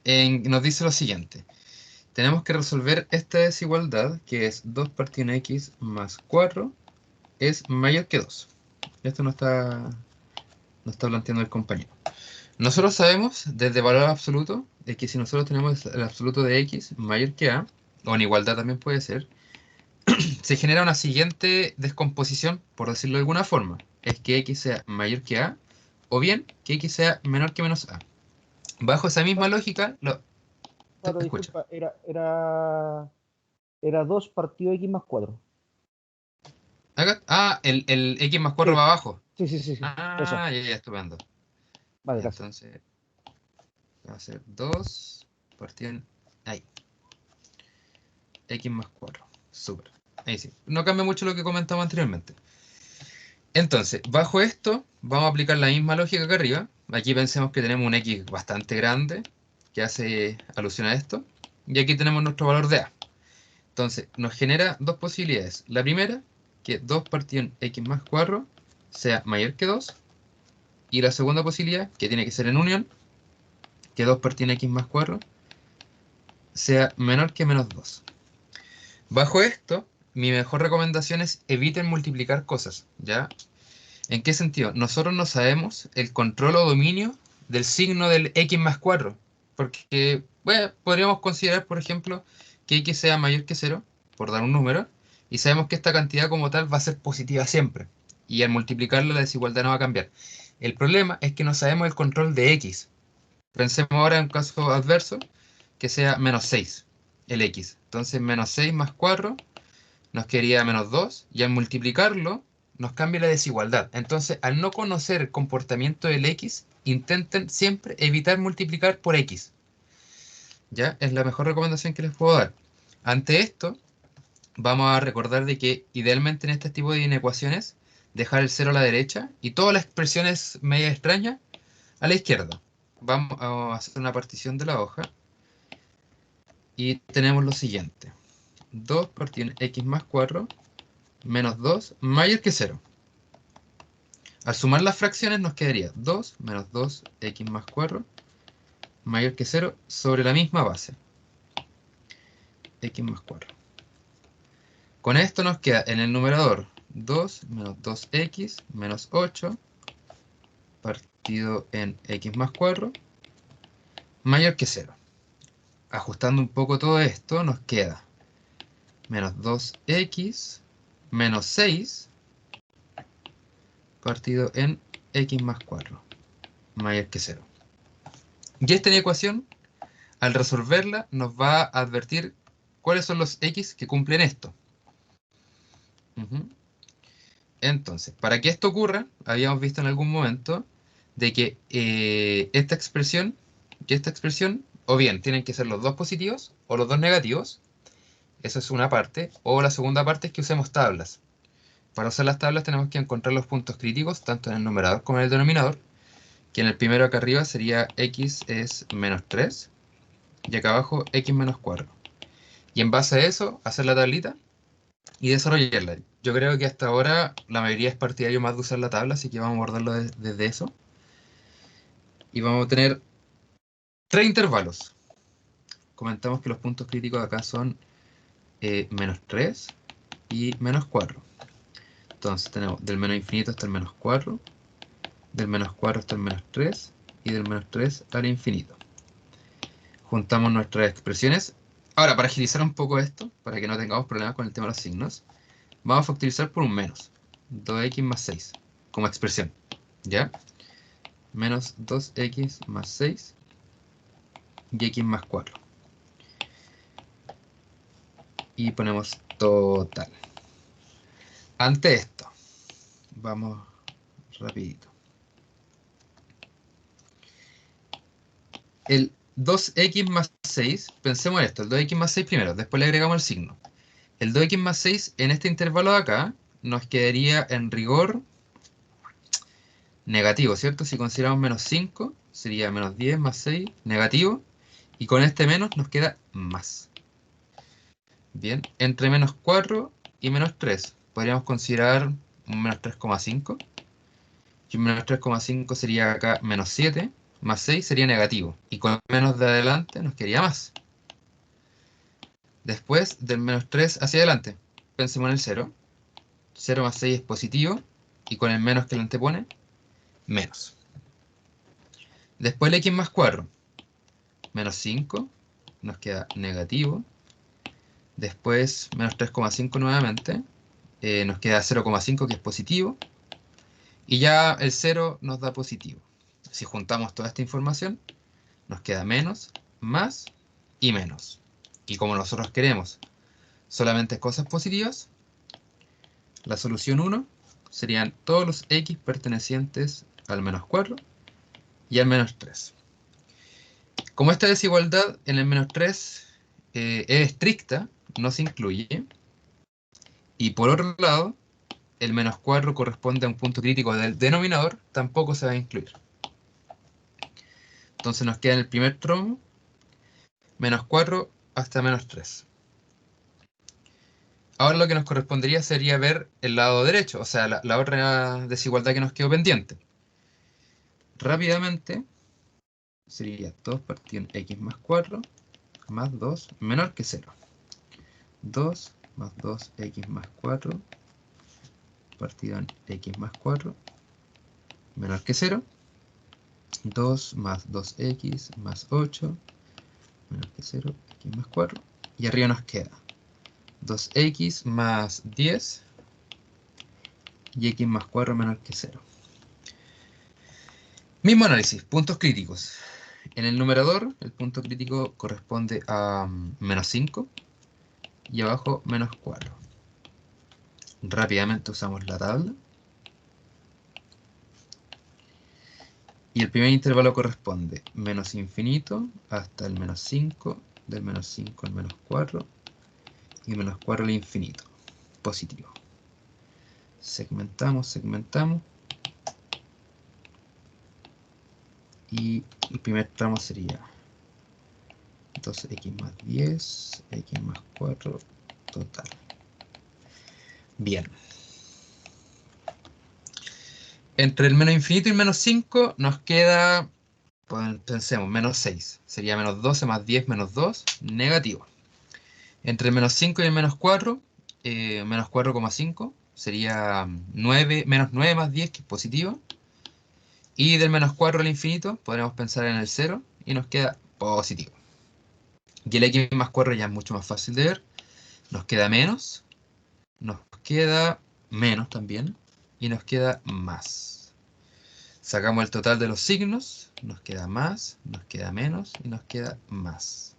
nos dice lo siguiente. Tenemos que resolver esta desigualdad, que es 2 partido en x más 4 es mayor que 2. Esto no está planteando el compañero. Nosotros sabemos desde valor absoluto de que si nosotros tenemos el absoluto de x mayor que a, o en igualdad también puede ser, se genera una siguiente descomposición, por decirlo de alguna forma. Es que x sea mayor que a, o bien que x sea menor que menos a. Bajo esa misma lógica, te Pato, escucho. disculpa, era 2 partido X más 4. El x más 4 Sí, va abajo. sí, sí, sí, sí. Eso. Ya, estupendo. Vale, gracias. Entonces, va a ser 2 partido en ahí, x más 4. Súper. Ahí sí. No cambia mucho lo que comentamos anteriormente. Entonces, bajo esto, vamos a aplicar la misma lógica que arriba. Aquí pensemos que tenemos un x bastante grande, que hace alusión a esto. Y aquí tenemos nuestro valor de a. Entonces, nos genera dos posibilidades. La primera, que 2 partido en x más 4 sea mayor que 2. Y la segunda posibilidad, que tiene que ser en unión, que 2 partido en x más 4 sea menor que menos 2. Bajo esto, mi mejor recomendación es eviten multiplicar cosas, ¿ya? ¿En qué sentido? Nosotros no sabemos el control o dominio del signo del x más 4, porque, bueno, podríamos considerar, por ejemplo, que x sea mayor que 0, por dar un número, y sabemos que esta cantidad como tal va a ser positiva siempre, y al multiplicarla la desigualdad no va a cambiar. El problema es que no sabemos el control de x. Pensemos ahora en un caso adverso, que sea menos 6, el x. Entonces, menos 6 más 4 nos quedaría menos 2 y al multiplicarlo nos cambia la desigualdad. Entonces, al no conocer el comportamiento del x, intenten siempre evitar multiplicar por x. ¿Ya? Es la mejor recomendación que les puedo dar. Ante esto, vamos a recordar de que idealmente en este tipo de inecuaciones, dejar el cero a la derecha y todas las expresiones media extrañas a la izquierda. Vamos a hacer una partición de la hoja y tenemos lo siguiente. 2 partido en x más 4 menos 2 mayor que 0. Al sumar las fracciones nos quedaría 2 menos 2x más 4 mayor que 0 sobre la misma base, x más 4. Con esto nos queda en el numerador 2 menos 2x menos 8 partido en x más 4 mayor que 0. Ajustando un poco todo esto nos queda menos 2x menos 6 partido en x más 4 mayor que 0. Y esta ecuación, al resolverla, nos va a advertir cuáles son los x que cumplen esto. Entonces, para que esto ocurra, habíamos visto en algún momento de que esta expresión, o bien tienen que ser los dos positivos o los dos negativos, eso es una parte, o la segunda parte es que usemos tablas. Para usar las tablas tenemos que encontrar los puntos críticos, tanto en el numerador como en el denominador, que en el primero acá arriba sería x es menos 3, y acá abajo x menos 4. Y en base a eso, hacer la tablita y desarrollarla. Yo creo que hasta ahora la mayoría es partidario más de usar la tabla, así que vamos a abordarlo desde eso. Y vamos a tener tres intervalos. Comentamos que los puntos críticos acá son menos 3 y menos 4. Entonces tenemos del menos infinito hasta el menos 4, del menos 4 hasta el menos 3 y del menos 3 al infinito. Juntamos nuestras expresiones. Ahora, para agilizar un poco esto, para que no tengamos problemas con el tema de los signos, vamos a factorizar por un menos. 2x más 6 como expresión. ¿Ya? Menos 2x más 6 y x más 4. Y ponemos total. Ante esto, vamos rapidito. El 2x más 6, pensemos en esto, el 2x más 6 primero, después le agregamos el signo. El 2x más 6 en este intervalo de acá nos quedaría en rigor negativo, ¿cierto? Si consideramos menos 5, sería menos 10 más 6, negativo. Y con este menos nos queda más. Bien, entre menos 4 y menos 3, podríamos considerar un menos 3,5. Y un menos 3,5 sería acá menos 7, más 6 sería negativo. Y con menos de adelante nos quedaría más. Después del menos 3 hacia adelante, pensemos en el 0. 0 más 6 es positivo. Y con el menos que le antepone, menos. Después el x más 4. Menos 5 nos queda negativo. Después menos 3,5 nuevamente. Nos queda 0,5 que es positivo. Y ya el 0 nos da positivo. Si juntamos toda esta información, nos queda menos, más y menos. Y como nosotros queremos solamente cosas positivas, la solución 1 serían todos los x pertenecientes al menos 4 y al menos 3. Como esta desigualdad en el menos 3 es estricta, no se incluye. Y por otro lado, el menos 4 corresponde a un punto crítico del denominador, tampoco se va a incluir. Entonces nos queda en el primer tramo menos 4 hasta menos 3. Ahora lo que nos correspondería sería ver el lado derecho, o sea, la otra desigualdad que nos quedó pendiente. Rápidamente sería 2 partido en x más 4 más 2 menor que 0. 2 más 2x más 4 partido en x más 4 menor que 0. 2 más 2x más 8 menor que 0, x más 4. Y arriba nos queda 2x más 10 y x más 4 menor que 0. Mismo análisis, puntos críticos. En el numerador, el punto crítico corresponde a menos 5 y abajo menos 4. Rápidamente usamos la tabla. Y el primer intervalo corresponde menos infinito hasta el menos 5, del menos 5 al menos 4 y menos 4 al infinito, positivo. Segmentamos. Y el primer tramo sería 2x más 10, x más 4, total. Bien. Entre el menos infinito y el menos 5 nos queda, pues, pensemos, menos 6. Sería menos 12 más 10 menos 2, negativo. Entre el menos 5 y el menos 4, menos 4,5 sería 9, menos 9 más 10, que es positivo. Y del menos 4 al infinito podremos pensar en el 0 y nos queda positivo. Y el x más 4 ya es mucho más fácil de ver. Nos queda menos, nos queda menos también, y nos queda más. Sacamos el total de los signos, nos queda más, nos queda menos y nos queda más.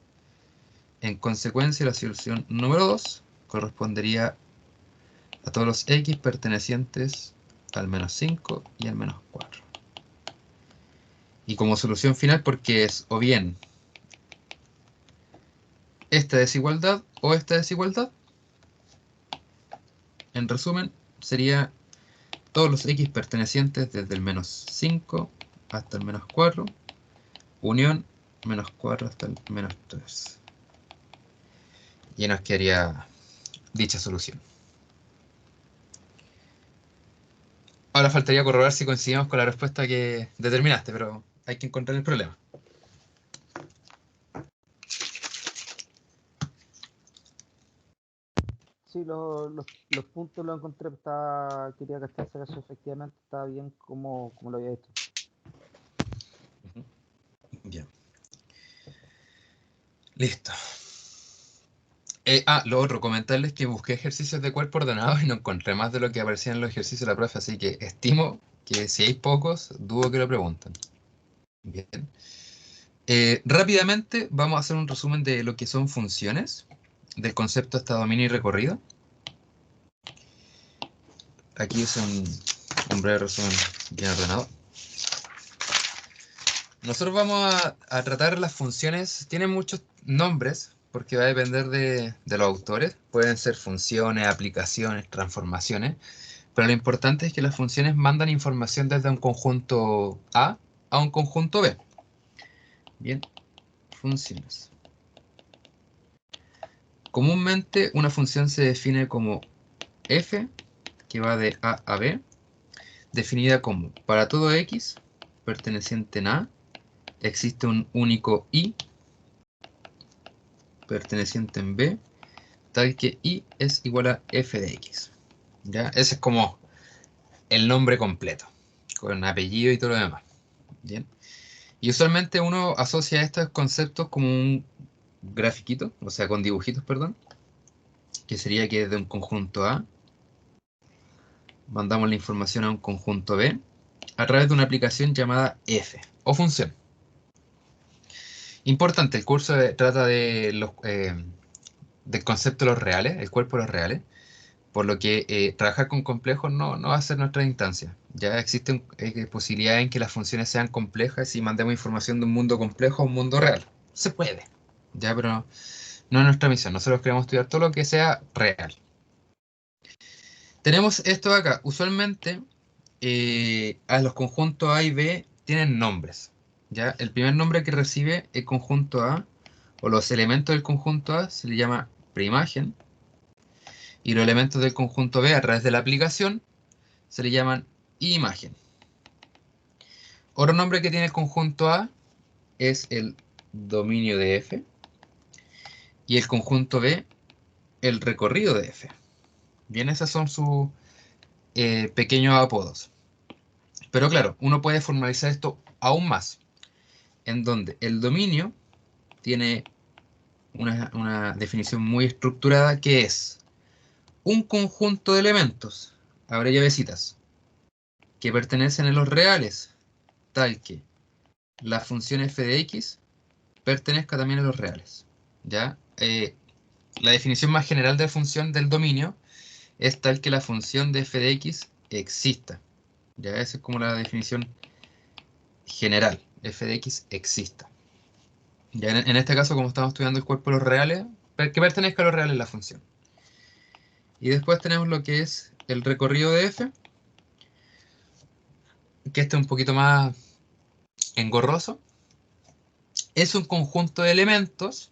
En consecuencia, la solución número 2 correspondería a todos los x pertenecientes al menos 5 y al menos 4. Y como solución final, porque es o bien esta desigualdad o esta desigualdad, en resumen, sería todos los x pertenecientes desde el menos 5 hasta el menos 4, unión menos 4 hasta el menos 3. Y nos quedaría dicha solución. Ahora faltaría corroborar si coincidimos con la respuesta que determinaste, pero hay que encontrar el problema. Sí, los puntos los encontré, quería cachar si acaso efectivamente estaba bien como lo había hecho. Bien. Listo. Lo otro, comentarles que busqué ejercicios de cuerpo ordenado y no encontré más de lo que aparecía en los ejercicios de la profe, así que estimo que si hay pocos, dudo que lo pregunten. Bien. Rápidamente vamos a hacer un resumen de lo que son funciones, del concepto hasta dominio y recorrido. Aquí es un breve resumen bien ordenado. Nosotros vamos a tratar las funciones, tienen muchos nombres, porque va a depender de los autores. Pueden ser funciones, aplicaciones, transformaciones, pero lo importante es que las funciones mandan información desde un conjunto A a un conjunto B. Bien, funciones. Comúnmente una función se define como f, que va de A a B, definida como para todo x perteneciente en A, existe un único I perteneciente en B, tal que I es igual a f de x. ¿Ya? Ese es como el nombre completo, con apellido y todo lo demás. ¿Bien? Y usualmente uno asocia estos conceptos como un grafiquito, o sea, con dibujitos, perdón, que sería que de un conjunto A mandamos la información a un conjunto B a través de una aplicación llamada f o función. Importante, el curso trata de del concepto de los reales, el cuerpo de los reales, por lo que trabajar con complejos no va a ser nuestra instancia. Ya existen posibilidades en que las funciones sean complejas y mandemos información de un mundo complejo a un mundo real. Se puede, ya, pero no es nuestra misión. Nosotros queremos estudiar todo lo que sea real. Tenemos esto de acá. Usualmente a los conjuntos A y B tienen nombres. ¿Ya? El primer nombre que recibe el conjunto A o los elementos del conjunto A se le llama preimagen, y los elementos del conjunto B a través de la aplicación se le llaman imagen. Otro nombre que tiene el conjunto A es el dominio de F y el conjunto B el recorrido de F. Bien, esos son sus pequeños apodos. Pero claro, uno puede formalizar esto aún más, en donde el dominio tiene una definición muy estructurada que es un conjunto de elementos, abre llavecitas, que pertenecen a los reales, tal que la función f de x pertenezca también a los reales. ¿Ya? La definición más general de función del dominio es tal que la función de f de x exista. ¿Ya? Esa es como la definición general, f de x exista. Ya en este caso, como estamos estudiando el cuerpo de los reales, que pertenezca a los reales la función. Y después tenemos lo que es el recorrido de f, que este es un poquito más engorroso. Es un conjunto de elementos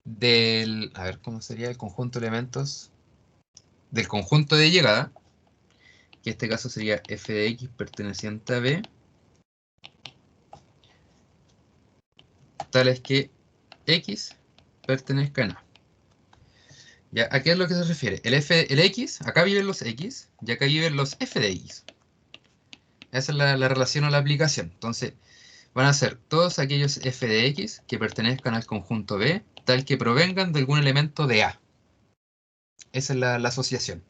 del... A ver, ¿cómo sería el conjunto de elementos? Del conjunto de llegada, que en este caso sería f de x perteneciente a b, tales que x pertenezca a A. ¿Ya? ¿A qué es lo que se refiere? El x, acá viven los x, y acá viven los f de x. Esa es la relación o la aplicación. Entonces, van a ser todos aquellos f de x que pertenezcan al conjunto B, tal que provengan de algún elemento de A. Esa es la asociación.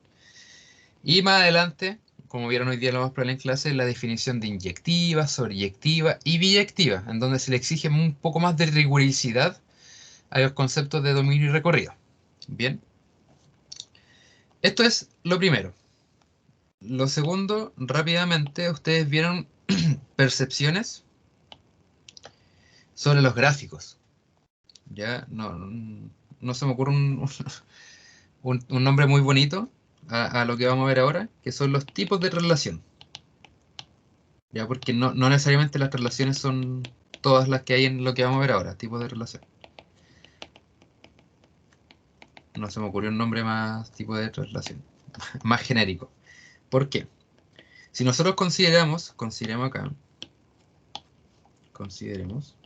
Y más adelante, como vieron hoy día lo más probable en clase, la definición de inyectiva, sobreyectiva y biyectiva, en donde se le exige un poco más de rigurosidad a los conceptos de dominio y recorrido. Bien. Esto es lo primero. Lo segundo, rápidamente, ustedes vieron percepciones sobre los gráficos. Ya no se me ocurre un nombre muy bonito a lo que vamos a ver ahora, que son los tipos de relación. Ya, porque no necesariamente las relaciones son todas las que hay en lo que vamos a ver ahora, tipos de relación. No se me ocurrió un nombre más tipo de relación, más genérico. ¿Por qué? Si nosotros consideremos acá, consideremos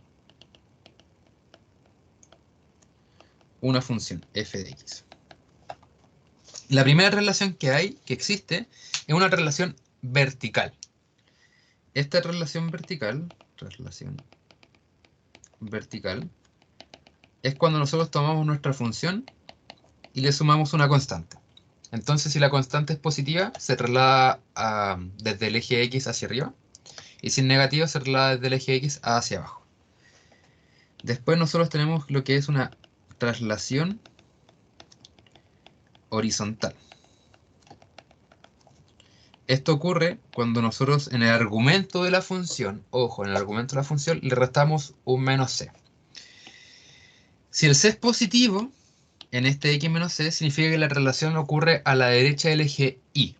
una función f de x. La primera relación que existe, es una relación vertical. Esta relación vertical, es cuando nosotros tomamos nuestra función y le sumamos una constante. Entonces, si la constante es positiva, se traslada desde el eje X hacia arriba, y si es negativa, se traslada desde el eje X hacia abajo. Después nosotros tenemos lo que es una traslación horizontal. Esto ocurre cuando nosotros en el argumento de la función, ojo, en el argumento de la función le restamos un menos c. Si el c es positivo, en este x menos c significa que la relación ocurre a la derecha del eje y,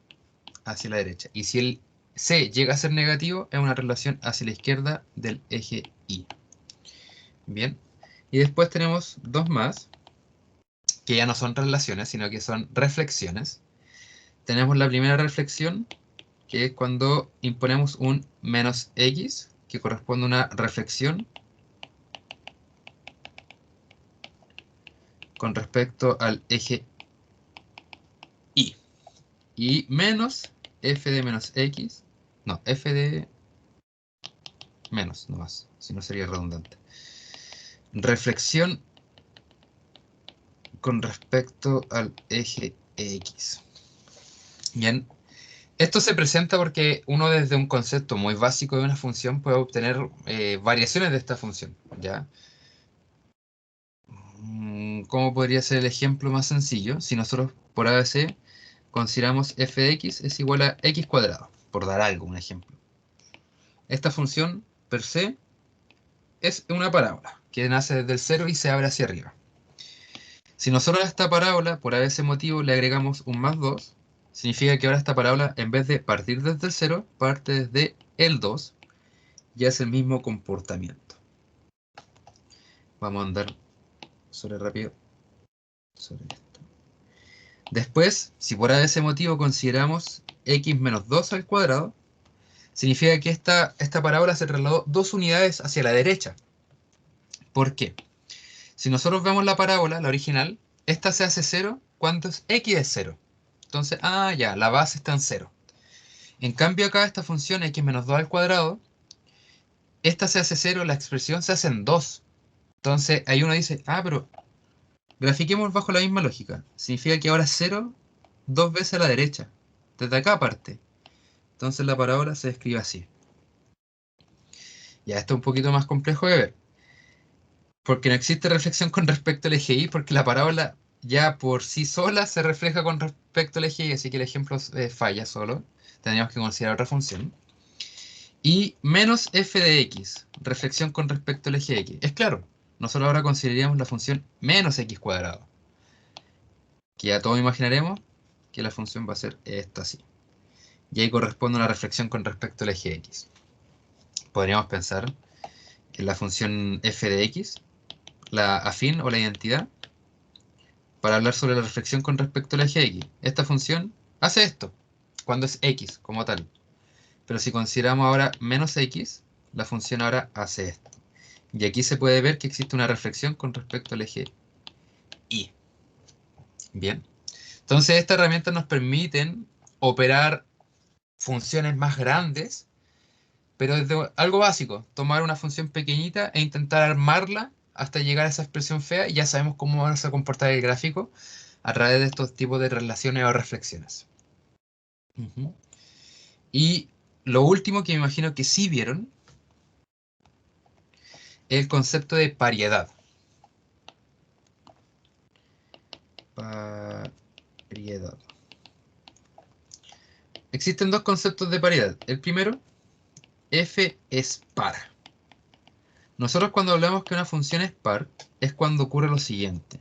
hacia la derecha. Y si el c llega a ser negativo, es una relación hacia la izquierda del eje y. Bien. Y después tenemos dos más, que ya no son relaciones, sino que son reflexiones. Tenemos la primera reflexión, que es cuando imponemos un menos x, que corresponde a una reflexión con respecto al eje y. Y menos f de menos x, no, f de menos, no más, si no sería redundante. Reflexión con respecto al eje x. Bien, esto se presenta porque uno desde un concepto muy básico de una función puede obtener variaciones de esta función, ¿ya? ¿Cómo podría ser el ejemplo más sencillo? Si nosotros por ABC consideramos f de x es igual a x cuadrado, por dar algo, un ejemplo. Esta función per se es una parábola que nace desde el 0 y se abre hacia arriba. Si nosotros a esta parábola, por ese motivo, le agregamos un más 2, significa que ahora esta parábola, en vez de partir desde el 0, parte desde el 2, y es el mismo comportamiento. Vamos a andar sobre rápido sobre esto. Después, si por ese motivo consideramos x menos 2 al cuadrado, significa que esta parábola se trasladó 2 unidades hacia la derecha. ¿Por qué? Si nosotros vemos la parábola, la original, esta se hace 0 cuando x es 0. Entonces, ya, la base está en 0. En cambio acá esta función x menos 2 al cuadrado, esta se hace 0, la expresión se hace en 2. Entonces ahí uno dice, pero grafiquemos bajo la misma lógica. Significa que ahora 0, 2 veces a la derecha. Desde acá parte. Entonces la parábola se escribe así. Ya, esto es un poquito más complejo de ver. Porque no existe reflexión con respecto al eje y, porque la parábola ya por sí sola se refleja con respecto al eje y, así que el ejemplo falla solo. Tendríamos que considerar otra función. Y menos f de x, reflexión con respecto al eje x. Es claro, nosotros ahora consideraríamos la función menos x cuadrado. Que ya todos imaginaremos que la función va a ser esta así. Y ahí corresponde una reflexión con respecto al eje x. Podríamos pensar en la función f de x, la afín o la identidad, para hablar sobre la reflexión con respecto al eje x. Esta función hace esto, cuando es x como tal. Pero si consideramos ahora menos x, la función ahora hace esto. Y aquí se puede ver que existe una reflexión con respecto al eje y. Bien. Entonces estas herramientas nos permiten operar funciones más grandes, pero desde algo básico. Tomar una función pequeñita e intentar armarla hasta llegar a esa expresión fea y ya sabemos cómo va a comportar el gráfico a través de estos tipos de relaciones o reflexiones. Ujú. Y lo último que me imagino que sí vieron es el concepto de pariedad. Pariedad. Existen dos conceptos de paridad. El primero, f es par. Nosotros cuando hablamos que una función es par, es cuando ocurre lo siguiente.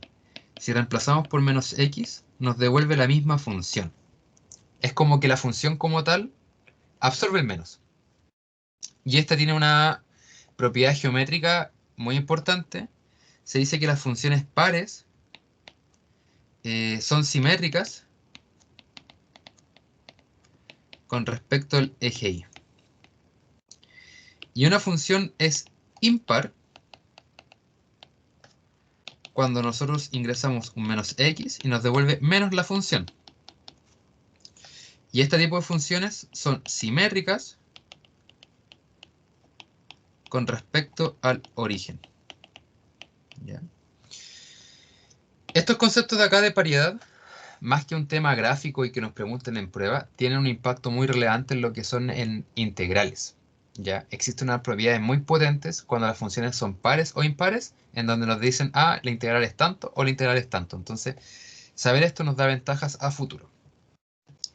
Si reemplazamos por menos x, nos devuelve la misma función. Es como que la función como tal absorbe el menos. Y esta tiene una propiedad geométrica muy importante. Se dice que las funciones pares son simétricas con respecto al eje y. Y una función es impar cuando nosotros ingresamos un menos x y nos devuelve menos la función. Y este tipo de funciones son simétricas con respecto al origen. ¿Ya? Estos conceptos de acá de paridad, más que un tema gráfico y que nos pregunten en prueba, tienen un impacto muy relevante en lo que son en integrales. ¿Ya? Existen unas propiedades muy potentes cuando las funciones son pares o impares, en donde nos dicen, la integral es tanto o la integral es tanto. Entonces, saber esto nos da ventajas a futuro.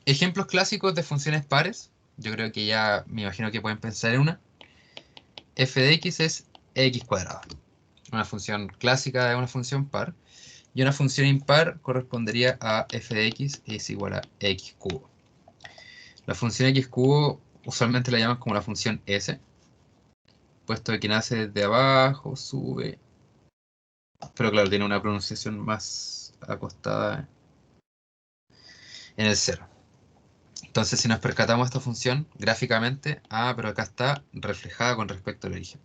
Ejemplos clásicos de funciones pares, yo creo que ya me imagino que pueden pensar en una. F de x es x cuadrado. Una función clásica de una función par. Y una función impar correspondería a f de x es igual a x cubo. La función x cubo usualmente la llaman como la función s, puesto que nace desde abajo, sube. Pero claro, tiene una pronunciación más acostada en el cero. Entonces, si nos percatamos de esta función gráficamente, pero acá está reflejada con respecto al origen.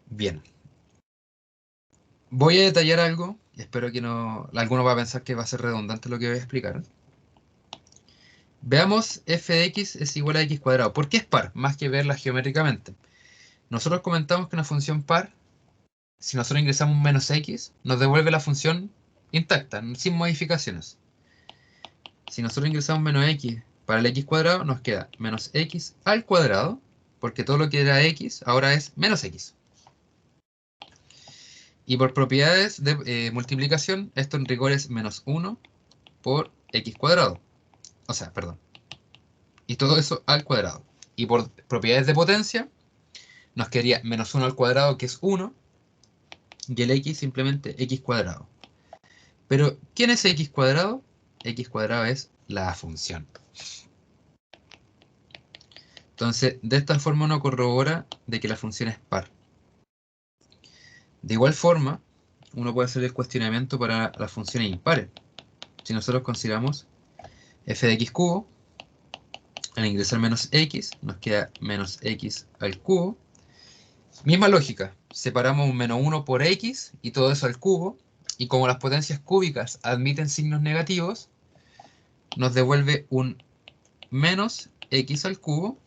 Bien. Voy a detallar algo, y espero que no, alguno va a pensar que va a ser redundante lo que voy a explicar. Veamos f de x es igual a x cuadrado. ¿Por qué es par? Más que verla geométricamente. Nosotros comentamos que una función par, si nosotros ingresamos un menos x, nos devuelve la función intacta, sin modificaciones. Si nosotros ingresamos menos x para el x cuadrado, nos queda menos x al cuadrado, porque todo lo que era x ahora es menos x. Y por propiedades de multiplicación, esto en rigor es menos 1 por x cuadrado. O sea, perdón. Y todo eso al cuadrado. Y por propiedades de potencia, nos quedaría menos 1 al cuadrado, que es 1, y el x simplemente x cuadrado. Pero, ¿quién es x cuadrado? X cuadrado es la función. Entonces, de esta forma uno corrobora de que la función es par. De igual forma, uno puede hacer el cuestionamiento para las funciones impares. Si nosotros consideramos f de x cubo, al ingresar menos x, nos queda menos x al cubo. Misma lógica, separamos un menos 1 por x y todo eso al cubo, y como las potencias cúbicas admiten signos negativos, nos devuelve un menos x al cubo,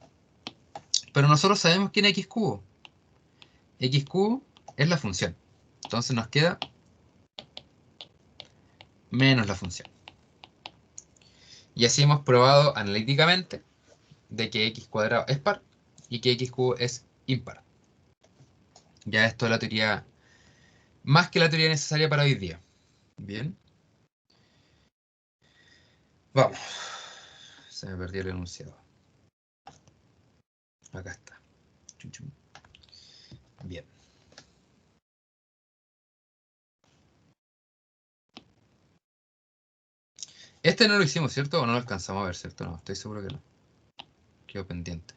pero nosotros sabemos quién es x cubo. X cubo es la función, entonces nos queda menos la función. Y así hemos probado analíticamente de que x cuadrado es par y que x cubo es impar. Ya esto es la teoría, más que la teoría necesaria para hoy día. Bien. Vamos. Se me perdió el enunciado. Acá está. Chum, chum. Bien. Este no lo hicimos, ¿cierto? ¿O no lo alcanzamos a ver, cierto? No, estoy seguro que no. Quedó pendiente.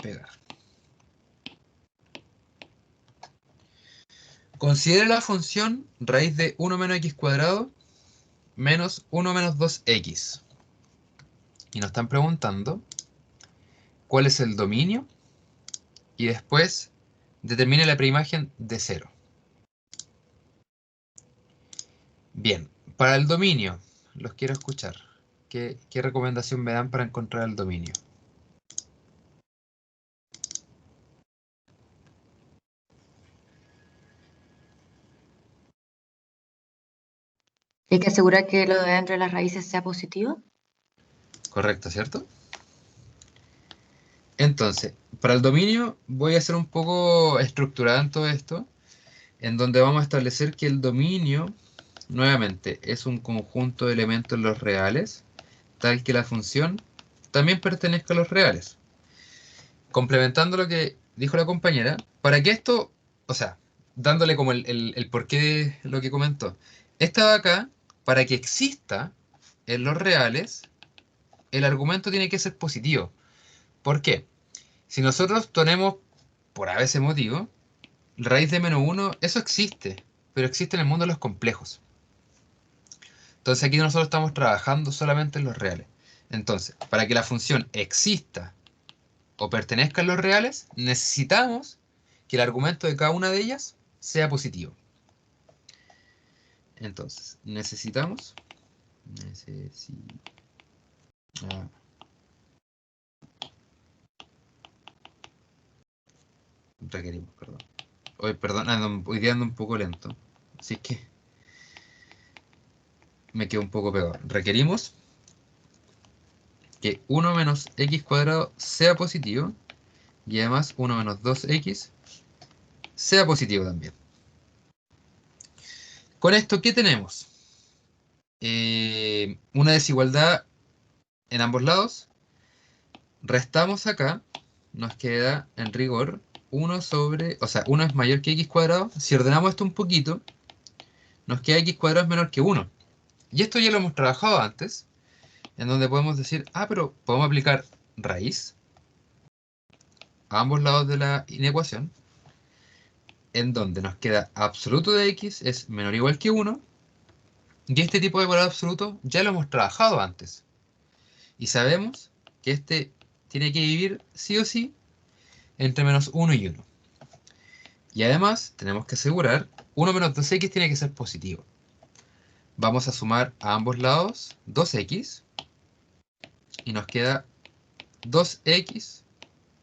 Pegar. Considere la función raíz de 1 menos x cuadrado menos 1 menos 2x. Y nos están preguntando cuál es el dominio y después determine la preimagen de 0. Bien, para el dominio, los quiero escuchar. ¿Qué recomendación me dan para encontrar el dominio? Hay que asegurar que lo de dentro de las raíces sea positivo. Correcto, ¿cierto? Entonces, para el dominio voy a ser un poco estructurado en todo esto, en donde vamos a establecer que el dominio, nuevamente, es un conjunto de elementos los reales, tal que la función también pertenezca a los reales. Complementando lo que dijo la compañera, para que esto, o sea, dándole como el porqué de lo que comentó, esta de acá, para que exista en los reales, el argumento tiene que ser positivo. ¿Por qué? Si nosotros tenemos, por a veces motivo, raíz de menos 1, eso existe, pero existe en el mundo de los complejos. Entonces aquí nosotros estamos trabajando solamente en los reales. Entonces, para que la función exista o pertenezca a los reales, necesitamos que el argumento de cada una de ellas sea positivo. Entonces, requerimos, perdón. Hoy día ando un poco lento, así que me quedo un poco pegado. Requerimos que 1 menos x cuadrado sea positivo y además 1 menos 2x sea positivo también. Con esto, ¿qué tenemos? Una desigualdad en ambos lados. Restamos acá, nos queda en rigor 1 sobre, o sea, 1 es mayor que x cuadrado. Si ordenamos esto un poquito, nos queda x cuadrado es menor que 1. Y esto ya lo hemos trabajado antes, en donde podemos decir, pero podemos aplicar raíz. a ambos lados de la inecuación, en donde nos queda absoluto de x es menor o igual que 1, y este tipo de valor absoluto ya lo hemos trabajado antes. Y sabemos que este tiene que vivir sí o sí entre menos 1 y 1. Y además tenemos que asegurar 1 menos 2x tiene que ser positivo. Vamos a sumar a ambos lados 2x y nos queda 2x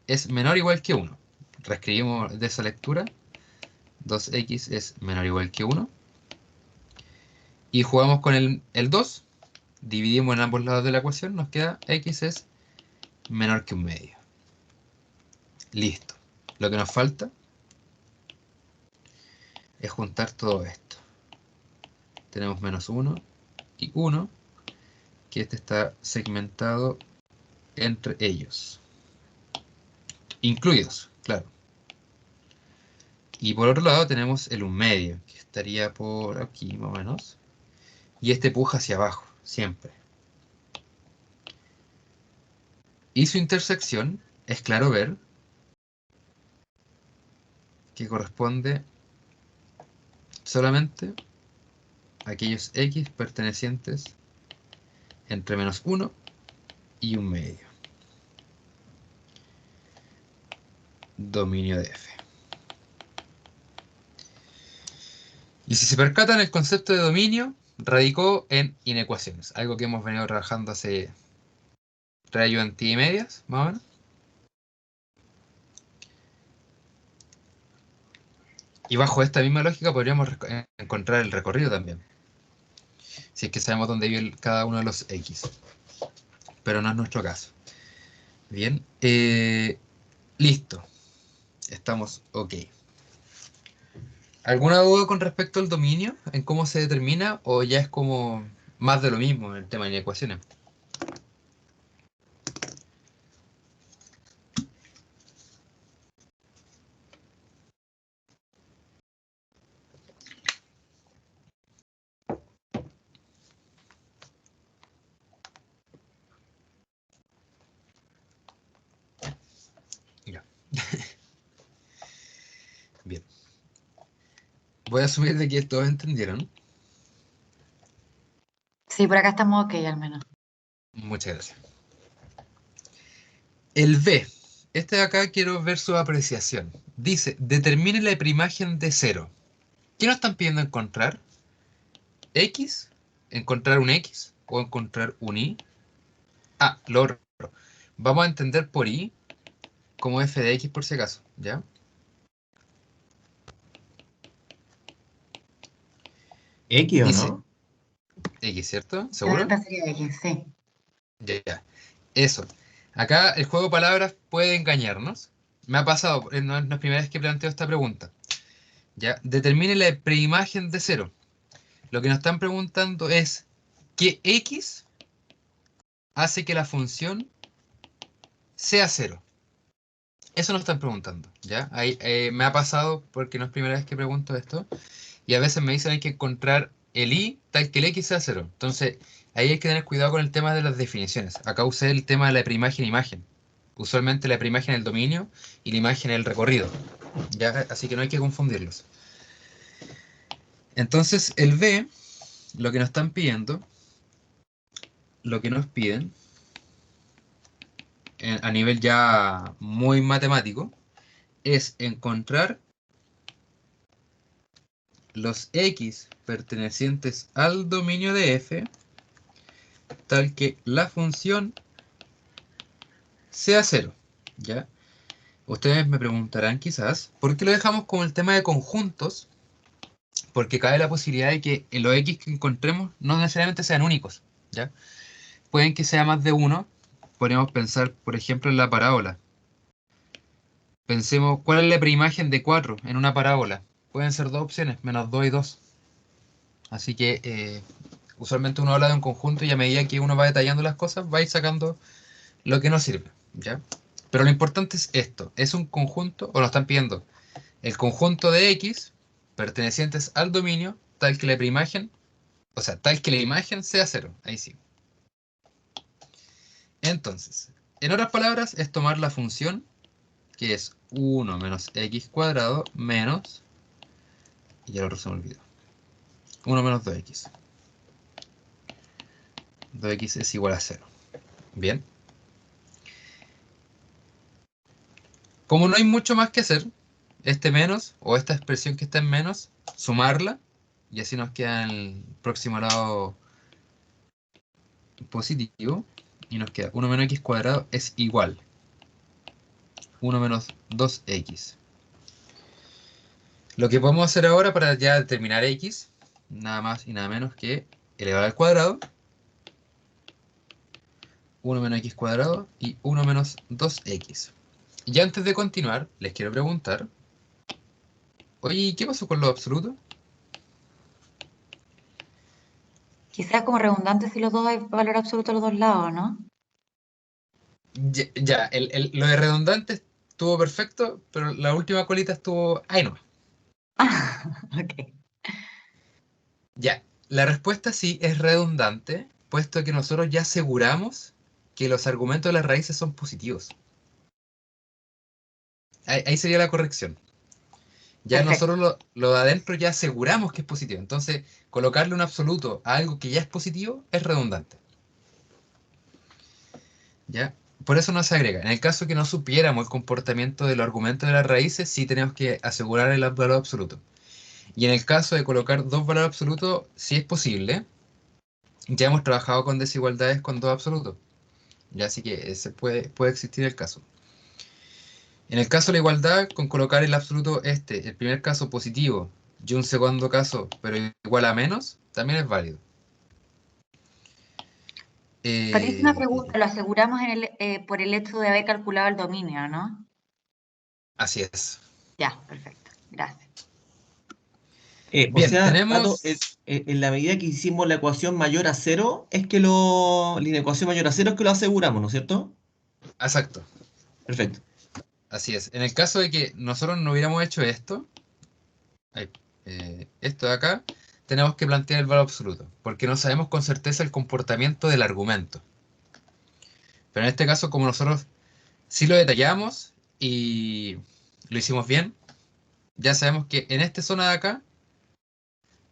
es menor o igual que 1. Reescribimos de esa lectura. 2x es menor o igual que 1. Y jugamos con el 2. Dividimos en ambos lados de la ecuación. Nos queda x es menor que un medio. Listo. Lo que nos falta es juntar todo esto. Tenemos menos 1 y 1, que este está segmentado entre ellos. Incluidos, claro. Y por otro lado tenemos el 1 medio, que estaría por aquí más o menos. Y este puja hacia abajo, siempre. Y su intersección es claro ver que corresponde solamente a aquellos x pertenecientes entre menos 1 y 1 medio. Dominio de f. Y si se percatan, el concepto de dominio radicó en inecuaciones, algo que hemos venido trabajando hace 3 ayudantías y medias, más o menos. Y bajo esta misma lógica podríamos encontrar el recorrido también, si es que sabemos dónde vive cada uno de los x. Pero no es nuestro caso. Bien, listo. Estamos ok. ¿Alguna duda con respecto al dominio? ¿En cómo se determina? ¿O ya es como más de lo mismo en el tema de inecuaciones? Ya. Bien. Voy a asumir de que todos entendieron. Sí, por acá estamos ok al menos. Muchas gracias. El B. Este de acá quiero ver su apreciación. Dice, determine la primagen de 0. ¿Qué nos están pidiendo encontrar? ¿X? ¿Encontrar un X? ¿O encontrar un Y? Ah, lo otro. Vamos a entender por Y como f de X por si acaso, ¿ya? X o Dice, no. X, ¿cierto? La ¿Seguro? respuesta sería X, sí. Ya, ya. Eso. Acá el juego de palabras puede engañarnos. Me ha pasado, no es la primera vez que planteo esta pregunta. ¿Ya? Determine la preimagen de 0. Lo que nos están preguntando es, ¿qué X hace que la función sea 0? Eso nos están preguntando, ¿ya? Ahí, me ha pasado, porque no es primera vez que pregunto esto, y a veces me dicen hay que encontrar el y tal que el x sea 0. Entonces, ahí hay que tener cuidado con el tema de las definiciones. Acá usé el tema de la preimagen e imagen. Usualmente la preimagen es el dominio y la imagen es el recorrido, ¿ya? Así que no hay que confundirlos. Entonces, el b, lo que nos están pidiendo, lo que nos piden, a nivel ya muy matemático, es encontrar los x pertenecientes al dominio de f tal que la función sea 0, ¿ya? Ustedes me preguntarán quizás, ¿por qué lo dejamos como el tema de conjuntos? Porque cabe la posibilidad de que los x que encontremos no necesariamente sean únicos, ¿ya? Pueden que sea más de uno. Podríamos pensar, por ejemplo, en la parábola. Pensemos, ¿cuál es la preimagen de 4 en una parábola? Pueden ser dos opciones, menos 2 y 2. Así que usualmente uno habla de un conjunto y a medida que uno va detallando las cosas, va a ir sacando lo que no sirve, ¿ya? Pero lo importante es esto, es un conjunto, o nos están pidiendo, el conjunto de X pertenecientes al dominio, tal que la preimagen, o sea, tal que la imagen sea 0, ahí sí. Entonces, en otras palabras, es tomar la función que es 1 menos x cuadrado menos, y ya lo otro se me olvidó, 1 menos 2x. 2x es igual a 0. Bien. Como no hay mucho más que hacer, este menos, o esta expresión que está en menos, sumarla, y así nos queda en el próximo lado positivo, y nos queda 1 menos x cuadrado es igual 1 menos 2x. Lo que podemos hacer ahora para ya determinar x, nada más y nada menos que elevar al cuadrado, 1 menos x cuadrado y 1 menos 2x. Y antes de continuar, les quiero preguntar, oye, ¿qué pasó con lo absoluto? Quizás como redundante si los dos hay valor absoluto a los dos lados, ¿no? Ya, lo de redundante estuvo perfecto, pero la última colita estuvo ahí nomás. Ok. Ya, la respuesta sí es redundante, puesto que nosotros ya aseguramos que los argumentos de las raíces son positivos. Ahí sería la corrección. Ya Perfecto. nosotros lo de adentro ya aseguramos que es positivo. Entonces, colocarle un absoluto a algo que ya es positivo es redundante. ¿Ya? Por eso no se agrega. En el caso que no supiéramos el comportamiento de los argumentos de las raíces, sí tenemos que asegurar el valor absoluto. Y en el caso de colocar dos valores absolutos, sí es posible. Ya hemos trabajado con desigualdades con dos absolutos. Ya así que ese puede existir el caso. En el caso de la igualdad, con colocar el absoluto el primer caso positivo y un segundo caso, pero igual a menos, también es válido. Parece una Eh, pregunta, lo aseguramos por el hecho de haber calculado el dominio, ¿no? Así es. Ya, perfecto. Gracias. O Bien, sea, Pato, tenemos... en la medida que hicimos la ecuación mayor a cero, la ecuación mayor a cero es que lo aseguramos, ¿no es cierto? Exacto, Perfecto. así es. En el caso de que nosotros no hubiéramos hecho ahí, esto de acá, tenemos que plantear el valor absoluto, porque no sabemos con certeza el comportamiento del argumento. Pero en este caso, como nosotros sí lo detallamos y lo hicimos bien, ya sabemos que en esta zona de acá,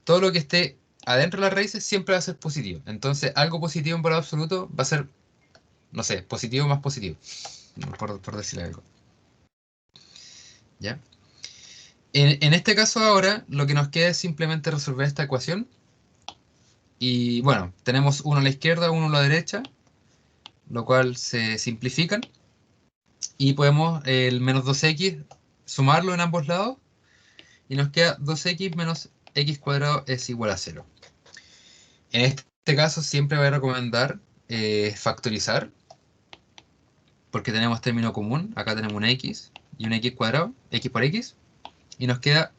todo lo que esté adentro de las raíces siempre va a ser positivo. Entonces, algo positivo en valor absoluto va a ser, no sé, positivo más positivo, por decirle algo. ¿Ya? En este caso ahora, lo que nos queda es simplemente resolver esta ecuación. Y bueno, tenemos uno a la izquierda, uno a la derecha, lo cual se simplifican. Y podemos el menos 2x sumarlo en ambos lados. Y nos queda 2x menos x cuadrado es igual a 0. En este caso siempre voy a recomendar factorizar, porque tenemos término común. Acá tenemos una x y un x cuadrado, x por x, y nos queda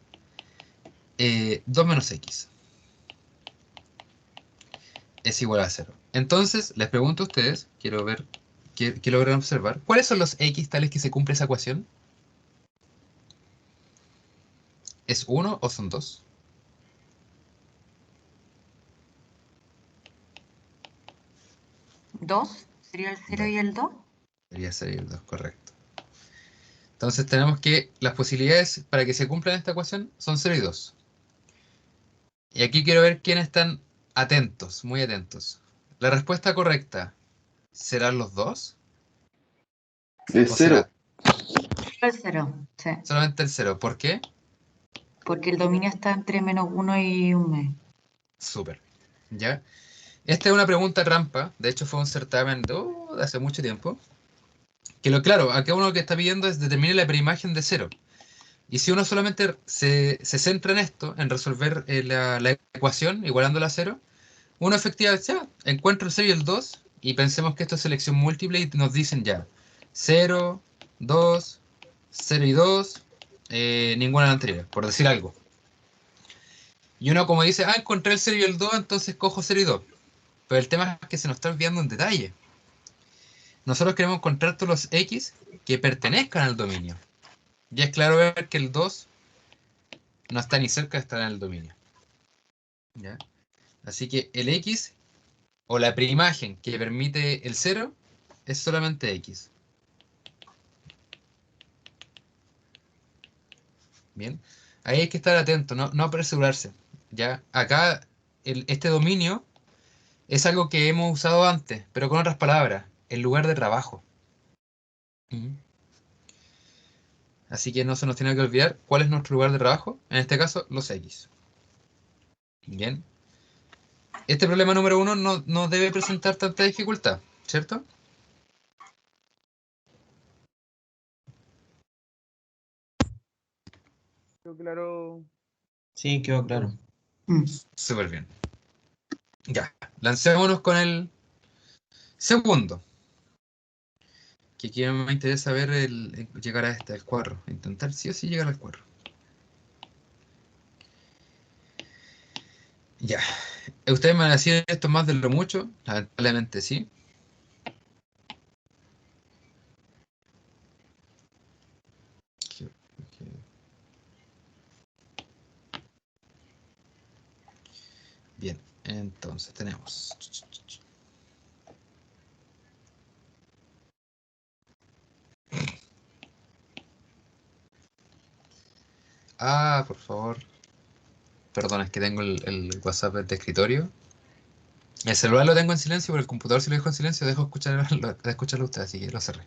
2 menos x es igual a 0. Entonces, les pregunto a ustedes, quiero ver qué logran observar. ¿Cuáles son los x tales que se cumple esa ecuación? ¿Es 1 o son 2? ¿Dos? ¿Sería el 0 y 2. el 2? Debería ser el 2, correcto. Entonces tenemos que las posibilidades para que se cumplan esta ecuación son 0 y 2. Y aquí quiero ver quiénes están atentos, muy atentos. ¿La respuesta correcta serán los 2? Es ¿O cero. será El 0, sí. solamente el 0? ¿Por qué? Porque el dominio está entre menos 1 y un mes. Súper. ¿Ya? Esta es una pregunta trampa. De hecho, fue un certamen de hace mucho tiempo. Que claro, acá uno lo que está pidiendo es determinar la preimagen de 0. Y si uno solamente se centra en esto, en resolver la ecuación igualándola a 0, uno efectivamente ya encuentra el 0 y el 2 y pensemos que esto es selección múltiple y nos dicen ya 0, 2, 0 y 2, ninguna de las anteriores, por decir algo. Y uno como dice, encontré el 0 y el 2, entonces cojo 0 y 2. Pero el tema es que se nos está olvidando un detalle. Nosotros queremos encontrar todos los x que pertenezcan al dominio. Y es claro ver que el 2 no está ni cerca de estar en el dominio. ¿Ya? Así que el x o la preimagen que permite el 0 es solamente x. Bien, ahí hay que estar atento, no apresurarse. ¿Ya? Acá, este dominio es algo que hemos usado antes, pero con otras palabras, el lugar de trabajo. Ujú. Así que no se nos tiene que olvidar cuál es nuestro lugar de trabajo, en este caso, los X. Bien. Este problema número 1 no debe presentar tanta dificultad, ¿cierto? Creo claro. Sí, quedó claro. Súper bien. Ya, lancémonos con el segundo. Que aquí me interesa ver llegar a este, al 4. Intentar sí o sí llegar al 4. Ya. ¿Ustedes me van a decir esto más de lo mucho? Lamentablemente sí. Bien, entonces tenemos... Ah, por favor. Perdón, es que tengo el WhatsApp de escritorio. El celular lo tengo en silencio, pero el computador si lo dejo en silencio dejo de escucharlo a usted, así que lo cerré.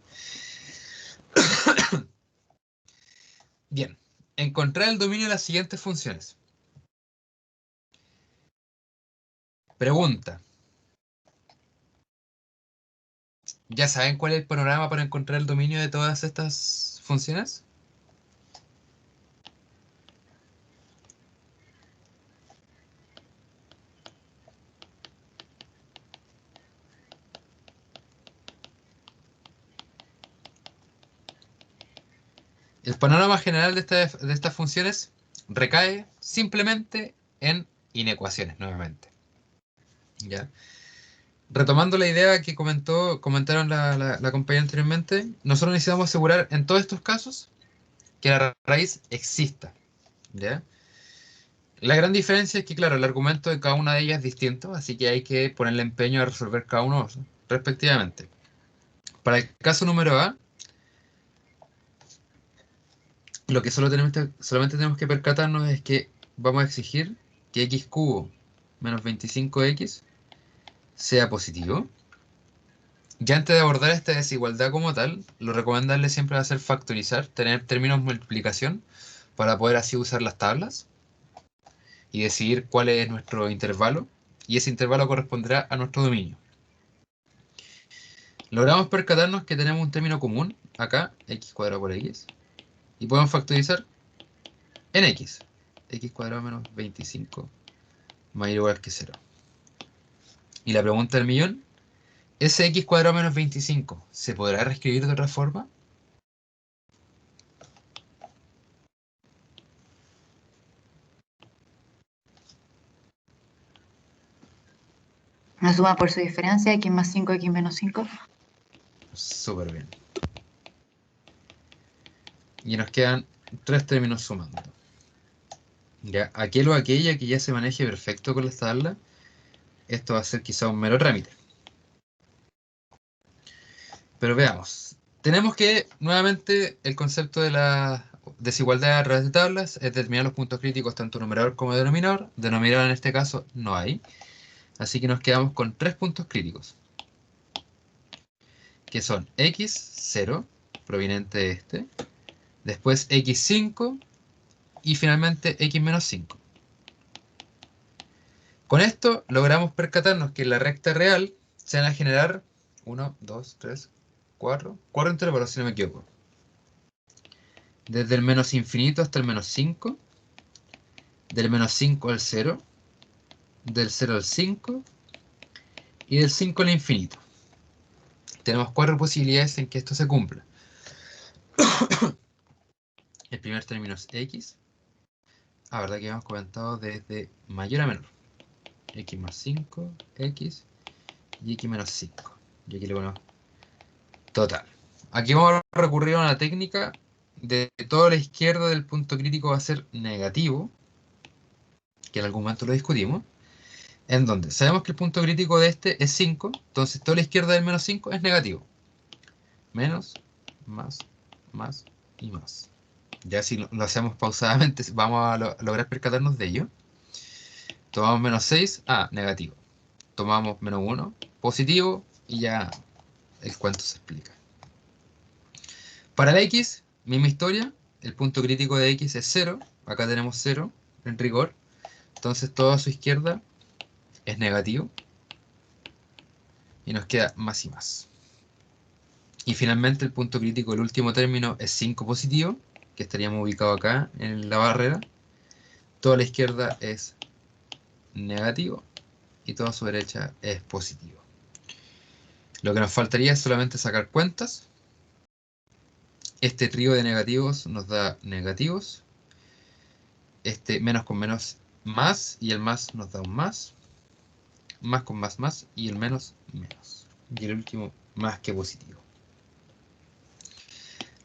Bien, encontrar el dominio de las siguientes funciones. Pregunta. ¿Ya saben cuál es el panorama para encontrar el dominio de todas estas funciones? El panorama general de estas funciones recae simplemente en inecuaciones, nuevamente. ¿Ya? Retomando la idea que comentaron la compañera anteriormente, nosotros necesitamos asegurar en todos estos casos que la raíz exista. ¿Ya? La gran diferencia es que, claro, el argumento de cada una de ellas es distinto, así que hay que ponerle empeño a resolver cada uno respectivamente. Para el caso número A, lo que solamente tenemos que percatarnos es que vamos a exigir que x cubo menos 25x sea positivo. Ya antes de abordar esta desigualdad como tal, lo recomendable siempre va a ser factorizar, tener términos de multiplicación para poder así usar las tablas y decidir cuál es nuestro intervalo, y ese intervalo corresponderá a nuestro dominio. Logramos percatarnos que tenemos un término común, acá, x cuadrado por x, y podemos factorizar en x cuadrado menos 25 mayor o igual que 0. Y la pregunta del millón, ¿ese x cuadrado menos 25 se podrá reescribir de otra forma? Una suma por su diferencia, x más 5, x menos 5. Súper bien. Y nos quedan tres términos sumando. Ya, aquel o aquella que ya se maneje perfecto con las tablas, esto va a ser quizá un mero trámite. Pero veamos. Tenemos que, nuevamente, el concepto de la desigualdad a través de tablas es determinar los puntos críticos tanto numerador como denominador. Denominador en este caso no hay. Así que nos quedamos con tres puntos críticos. Que son x0, proveniente de este. Después x5 y finalmente x menos 5. Con esto logramos percatarnos que en la recta real se van a generar 1, 2, 3, 4 intervalos si no me equivoco. Desde el menos infinito hasta el menos 5, del menos 5 al 0, del 0 al 5 y del 5 al infinito. Tenemos cuatro posibilidades en que esto se cumpla. El primer término es x. Verdad que hemos comentado desde mayor a menor. X más 5, x y x menos 5. Y aquí le ponemos total. Aquí vamos a recurrir a una técnica de toda la izquierda del punto crítico va a ser negativo, que en algún momento lo discutimos, en donde sabemos que el punto crítico de este es 5, entonces toda la izquierda del menos 5 es negativo. Menos, más y más. Ya si lo hacemos pausadamente, vamos a lograr percatarnos de ello. Tomamos menos 6, negativo. Tomamos menos 1, positivo, y ya el cuento se explica. Para la X, misma historia, el punto crítico de X es 0, acá tenemos 0 en rigor, entonces todo a su izquierda es negativo, y nos queda más y más. Y finalmente el punto crítico del último término es 5 positivo, que estaríamos ubicados acá en la barrera, toda la izquierda es negativo, y toda su derecha es positivo. Lo que nos faltaría es solamente sacar cuentas. Este trío de negativos nos da negativos. Este menos con menos más, y el más nos da un más. Más con más, y el menos menos. Y el último más que positivo.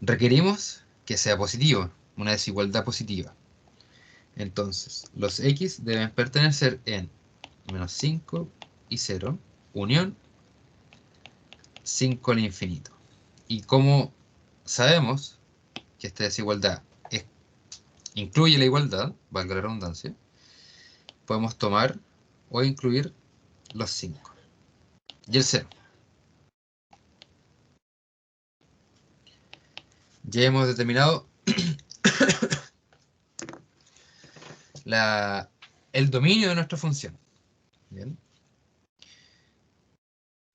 Requerimos que sea positivo, una desigualdad positiva. Entonces, los X deben pertenecer en menos 5 y 0, unión 5 al infinito. Y como sabemos que esta desigualdad incluye la igualdad, valga la redundancia, podemos tomar o incluir los 5 y el 0. Ya hemos determinado el dominio de nuestra función. Bien.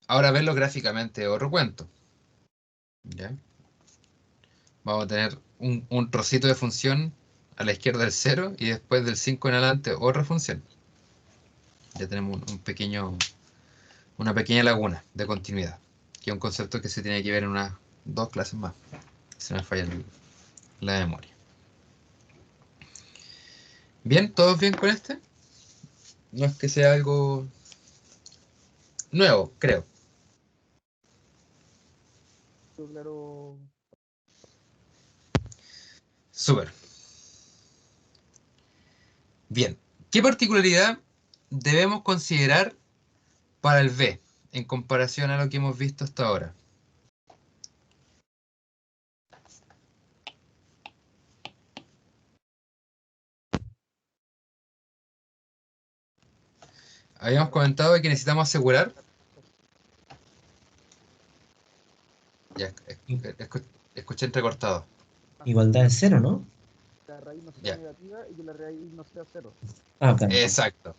Ahora verlo gráficamente es otro cuento. ¿Ya? Vamos a tener un trocito de función a la izquierda del 0 y después del 5 en adelante otra función. Ya tenemos una pequeña laguna de continuidad, que es un concepto que se tiene que ver en unas 2 clases más. Se me falla la memoria. Bien, ¿todos bien con este? No es que sea algo nuevo, creo. Claro, Súper. Bien, ¿qué particularidad debemos considerar para el B en comparación a lo que hemos visto hasta ahora? Habíamos comentado que necesitamos asegurar. Ya, escuché entrecortado. Igualdad de 0, ¿no? la raíz no sea Ya, negativa y que la raíz no sea 0. Ah, claro. exacto.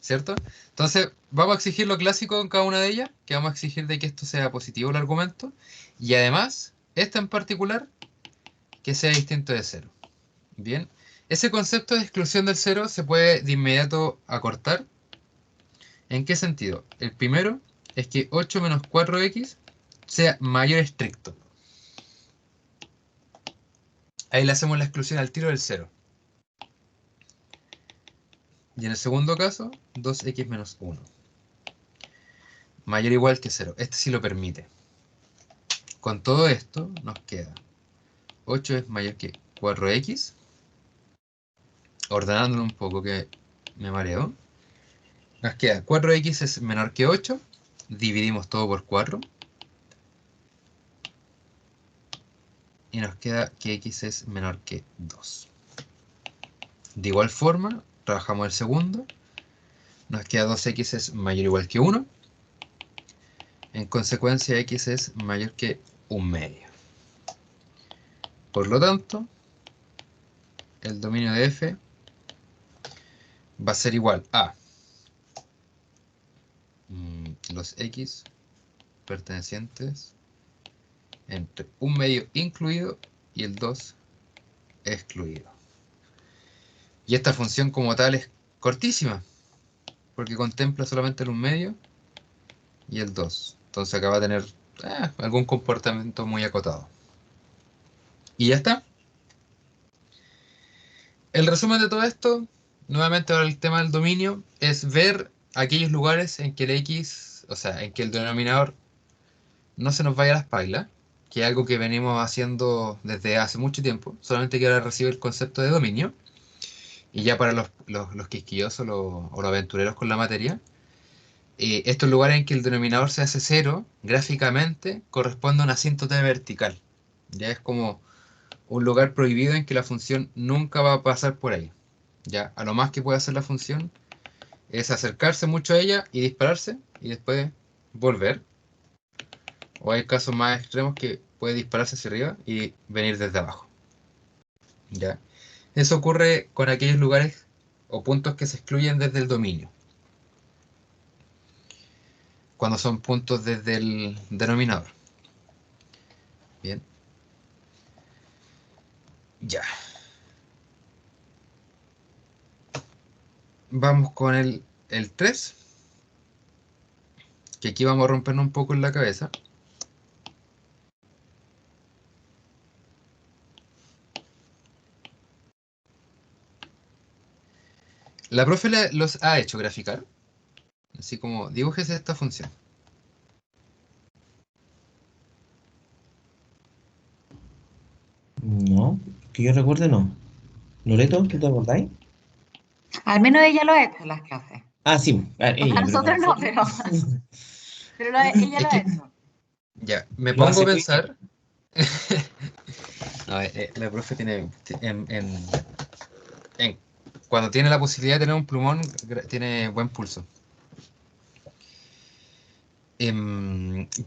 ¿Cierto? Entonces, vamos a exigir lo clásico en cada una de ellas, que vamos a exigir de que esto sea positivo el argumento, y además, esta en particular, que sea distinto de 0. Bien, ese concepto de exclusión del 0 se puede de inmediato acortar. ¿En qué sentido? El primero es que 8 menos 4x sea mayor estricto. Ahí le hacemos la exclusión al tiro del 0. Y en el segundo caso, 2x menos 1. Mayor o igual que 0. Este sí lo permite. Con todo esto nos queda 8 es mayor que 4x. Ordenándolo un poco que me mareo. Nos queda 4x es menor que 8. Dividimos todo por 4. Y nos queda que x es menor que 2. De igual forma, trabajamos el segundo. Nos queda 2x es mayor o igual que 1. En consecuencia, x es mayor que 1/2. Por lo tanto, el dominio de f va a ser igual a los x pertenecientes entre 1/2 incluido y el 2 excluido. Y esta función como tal es cortísima, porque contempla solamente el 1/2 y el 2. Entonces acá va a tener algún comportamiento muy acotado. Y ya está. El resumen de todo esto, nuevamente ahora el tema del dominio, es ver aquellos lugares en que el x, o sea, en que el denominador no se nos vaya a las pailas, que es algo que venimos haciendo desde hace mucho tiempo, solamente que ahora recibe el concepto de dominio. Y ya para los quisquillosos o los aventureros con la materia, estos lugares en que el denominador se hace 0, gráficamente, corresponde a una asíntota vertical. Ya es como un lugar prohibido en que la función nunca va a pasar por ahí. ¿Ya? A lo más que puede hacer la función es acercarse mucho a ella y dispararse y después volver. O hay casos más extremos que puede dispararse hacia arriba y venir desde abajo. ¿Ya? Eso ocurre con aquellos lugares o puntos que se excluyen desde el dominio. Cuando son puntos desde el denominador. Bien. Ya. Vamos con el 3. Que aquí vamos a rompernos un poco en la cabeza. La profe los ha hecho graficar. Así como, dibújese esta función. No, que yo recuerde, no. Loreto, ¿tú te acordáis? Al menos ella lo ha hecho en las clases. Ah, sí, Para ella, pero para nosotros no, nosotros. pero ella Es lo ha que, hecho. ya, me Lo pongo hace a muy bien. pensar. No, la profe tiene, en- cuando tiene la posibilidad de tener un plumón, tiene buen pulso.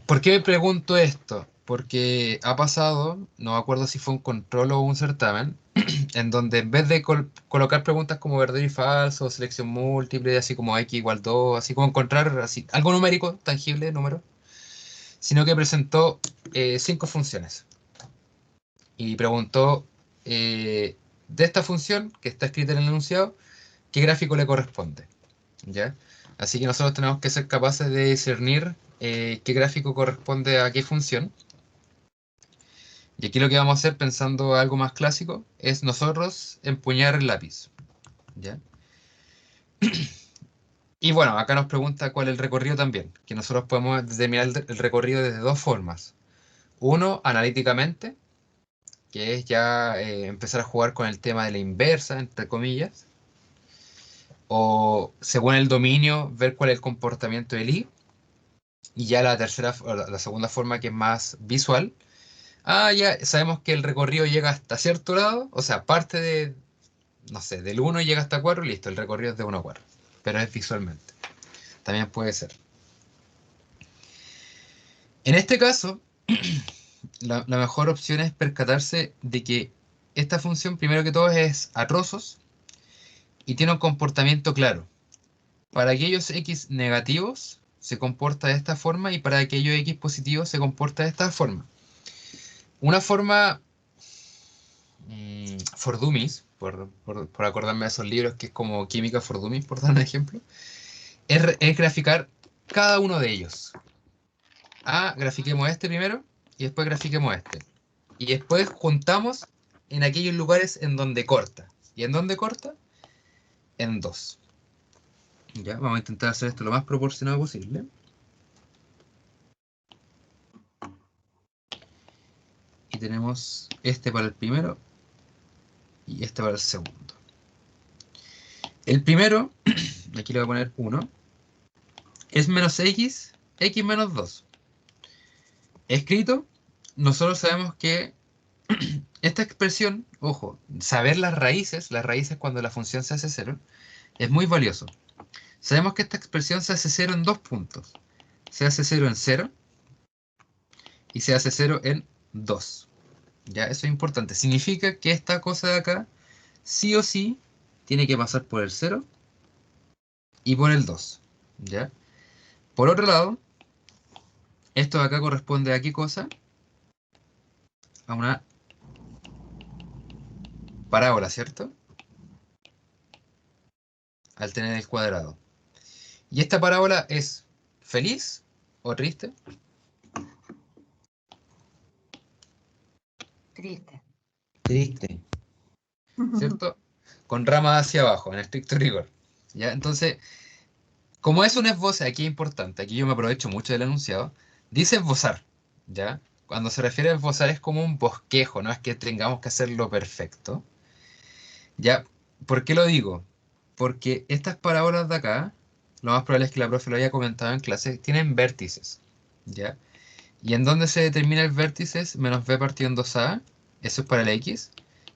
¿Por qué me pregunto esto? Porque ha pasado, no me acuerdo si fue un control o un certamen, en donde en vez de colocar preguntas como verdadero y falso, selección múltiple, así como x igual 2, así como encontrar así, algo numérico, tangible, número, sino que presentó 5 funciones y preguntó de esta función que está escrita en el enunciado, ¿qué gráfico le corresponde? ¿Ya? Así que nosotros tenemos que ser capaces de discernir qué gráfico corresponde a qué función. Y aquí lo que vamos a hacer, pensando algo más clásico, es nosotros empuñar el lápiz. ¿Ya? Y bueno, acá nos pregunta cuál es el recorrido también, que nosotros podemos determinar el recorrido desde dos formas. Uno, analíticamente, que es ya empezar a jugar con el tema de la inversa, entre comillas, o según el dominio, ver cuál es el comportamiento del i, y ya la tercera, o la segunda forma que es más visual. Ah, ya sabemos que el recorrido llega hasta cierto lado, o sea, parte de, no sé, del 1 llega hasta 4 y listo, el recorrido es de 1 a 4, pero es visualmente. También puede ser. En este caso, la mejor opción es percatarse de que esta función, primero que todo, es a trozos y tiene un comportamiento claro. Para aquellos x negativos se comporta de esta forma y para aquellos x positivos se comporta de esta forma. Una forma for Dummies, por acordarme de esos libros que es como Química for Dummies, por dar un ejemplo, es graficar cada uno de ellos. Grafiquemos este primero y después grafiquemos este. Y después juntamos en aquellos lugares en donde corta. ¿Y en dónde corta? En 2. Ya, vamos a intentar hacer esto lo más proporcionado posible. Y tenemos este para el primero y este para el segundo. El primero, aquí le voy a poner 1, es menos x menos 2. Escrito, nosotros sabemos que esta expresión, ojo, saber las raíces cuando la función se hace 0, es muy valioso. Sabemos que esta expresión se hace 0 en 2 puntos. Se hace 0 en 0 y se hace 0 en 2. ¿Ya? Eso es importante. Significa que esta cosa de acá, sí o sí, tiene que pasar por el 0 y por el 2. ¿Ya? Por otro lado, esto de acá corresponde a qué cosa? A una parábola, ¿cierto? Al tener el cuadrado. ¿Y esta parábola es feliz o triste? Triste. Triste. ¿Cierto? Con ramas hacia abajo, en estricto rigor. ¿Ya? Entonces, como es un esboce, aquí es importante, aquí yo me aprovecho mucho del enunciado, dice esbozar, ¿ya? Cuando se refiere a esbozar es como un bosquejo, no es que tengamos que hacerlo perfecto, ¿ya? ¿Por qué lo digo? Porque estas parábolas de acá, lo más probable es que la profe lo haya comentado en clase, tienen vértices, ¿ya? ¿Y en dónde se determina el vértice? Menos b partido en 2a, Eso es para el X.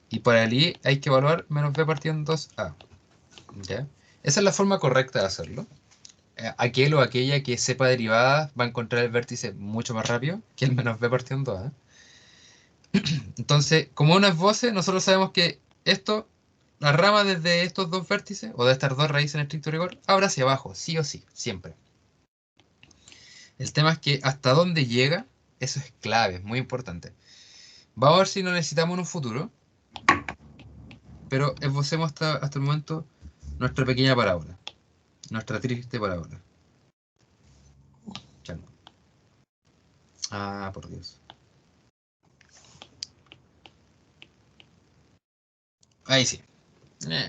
Y para el Y hay que evaluar menos B partido en 2A. ¿Ya? Esa es la forma correcta de hacerlo. Aquel o aquella que sepa derivadas va a encontrar el vértice mucho más rápido que el menos B partido en 2A. Entonces, como uno es voce, nosotros sabemos que esto, la rama desde estos dos vértices, o de estas dos raíces en estricto rigor, abre hacia abajo, sí o sí, siempre. El tema es que hasta dónde llega, eso es clave, es muy importante. Vamos a ver si lo necesitamos en un futuro, pero esbocemos hasta el momento nuestra pequeña parábola, nuestra triste parábola. Chango. Ah, por Dios. Ahí sí.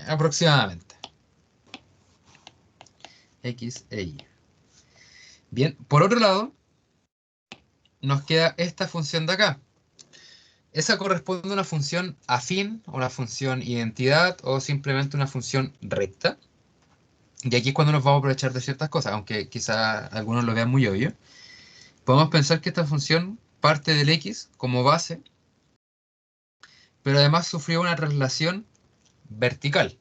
Aproximadamente. X e Y. Bien, por otro lado, nos queda esta función de acá. Esa corresponde a una función afín, una función identidad o simplemente una función recta. Y aquí es cuando nos vamos a aprovechar de ciertas cosas, aunque quizá algunos lo vean muy obvio. Podemos pensar que esta función parte del X como base, pero además sufrió una traslación vertical.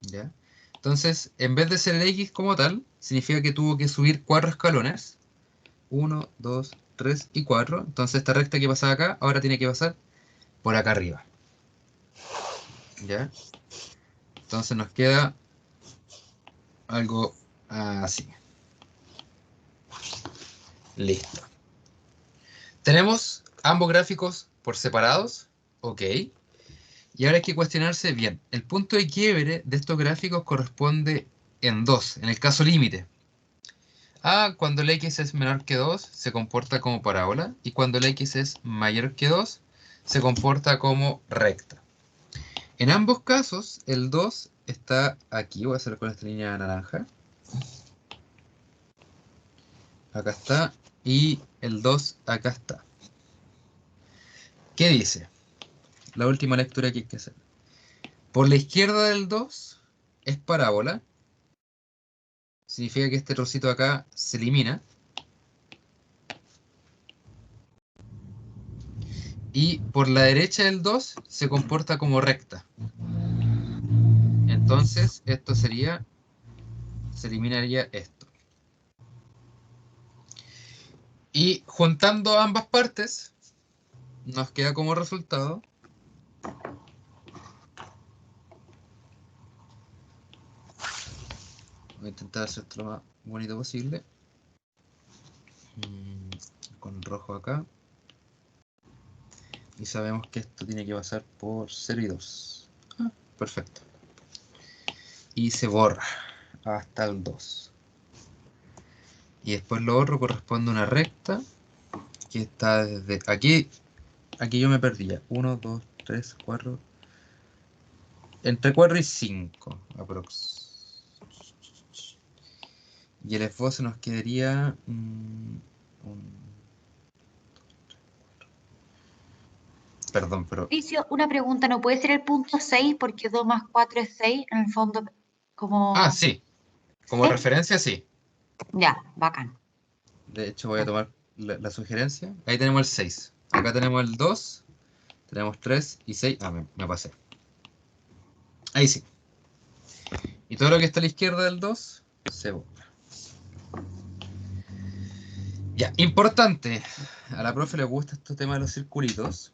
¿Ya? Entonces, en vez de ser el X como tal, significa que tuvo que subir 4 escalones. 1, 2, 3 y 4. Entonces esta recta que pasaba acá, ahora tiene que pasar por acá arriba. ¿Ya? Entonces nos queda algo así. Listo. Tenemos ambos gráficos por separados. Ok. Y ahora hay que cuestionarse bien. El punto de quiebre de estos gráficos corresponde en 2, en el caso límite. Cuando el X es menor que 2, se comporta como parábola. Y cuando el X es mayor que 2, se comporta como recta. En ambos casos, el 2 está aquí. Voy a hacer con esta línea naranja. Acá está. Y el 2 acá está. ¿Qué dice? La última lectura que hay que hacer. Por la izquierda del 2 es parábola. Significa que este trocito acá se elimina. Y por la derecha del 2 se comporta como recta. Entonces, esto sería... Se eliminaría esto. Y juntando ambas partes, nos queda como resultado... Voy a intentar hacer esto lo más bonito posible. Con rojo acá. Y sabemos que esto tiene que pasar por 0 y 2. Perfecto. Y se borra hasta el 2. Y después lo otro corresponde a una recta que está desde aquí. Aquí yo me perdía. 1, 2, 3, 4. Entre 4 y 5 aprox. Y el esbozo nos quedaría... Perdón, pero... Mauricio, una pregunta, ¿no puede ser el punto 6 porque 2 más 4 es 6? En el fondo, como... sí. Como ¿Sí? referencia, sí. Ya, bacán. De hecho, voy a tomar la sugerencia. Ahí tenemos el 6. Acá tenemos el 2. Tenemos 3 y 6. Me pasé. Ahí sí. Y todo lo que está a la izquierda del 2 se borra. Ya, importante. A la profe le gusta este tema de los circulitos.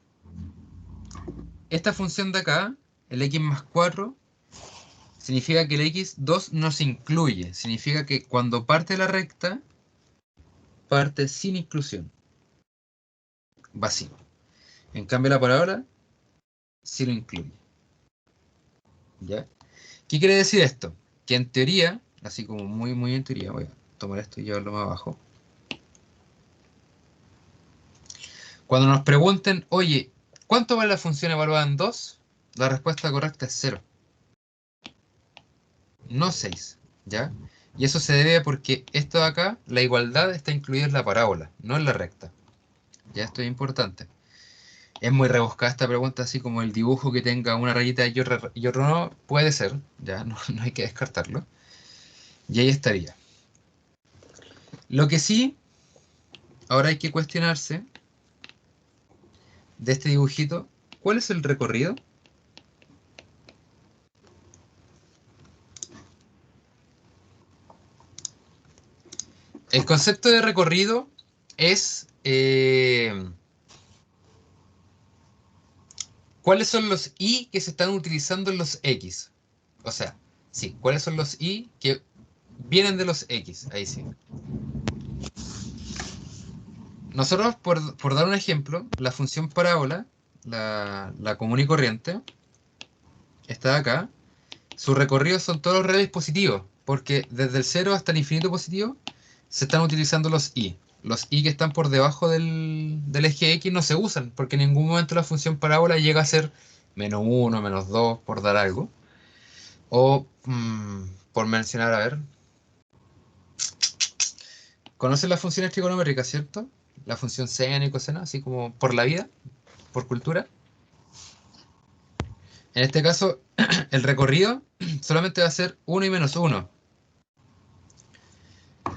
Esta función de acá, el x más 4, significa que el x2 no se incluye. Significa que cuando parte la recta, parte sin inclusión. Vacío. En cambio la parábola sí lo incluye. ¿Ya? ¿Qué quiere decir esto? Que en teoría, así como muy muy en teoría, voy a tomar esto y llevarlo más abajo. Cuando nos pregunten, oye, ¿cuánto vale la función evaluada en 2? La respuesta correcta es 0. No 6, ¿ya? Y eso se debe porque esto de acá, la igualdad está incluida en la parábola, no en la recta. Ya, esto es importante. Es muy rebuscada esta pregunta, así como el dibujo que tenga una rayita y otro no, puede ser, ya, no hay que descartarlo. Y ahí estaría. Lo que sí, ahora hay que cuestionarse de este dibujito, ¿cuál es el recorrido? El concepto de recorrido es ¿cuáles son los i que se están utilizando en los x? O sea, sí, ¿cuáles son los i que vienen de los x? Ahí sí. Nosotros, por dar un ejemplo, la función parábola, la común y corriente, está acá. Su recorrido son todos los reales positivos, porque desde el 0 hasta el infinito positivo se están utilizando los i. Los i que están por debajo del eje x no se usan, porque en ningún momento la función parábola llega a ser -1, -2, por dar algo. O, por mencionar, a ver. ¿Conocen las funciones trigonométricas, cierto? La función seno y coseno, así como por la vida, por cultura. En este caso, el recorrido solamente va a ser 1 y -1.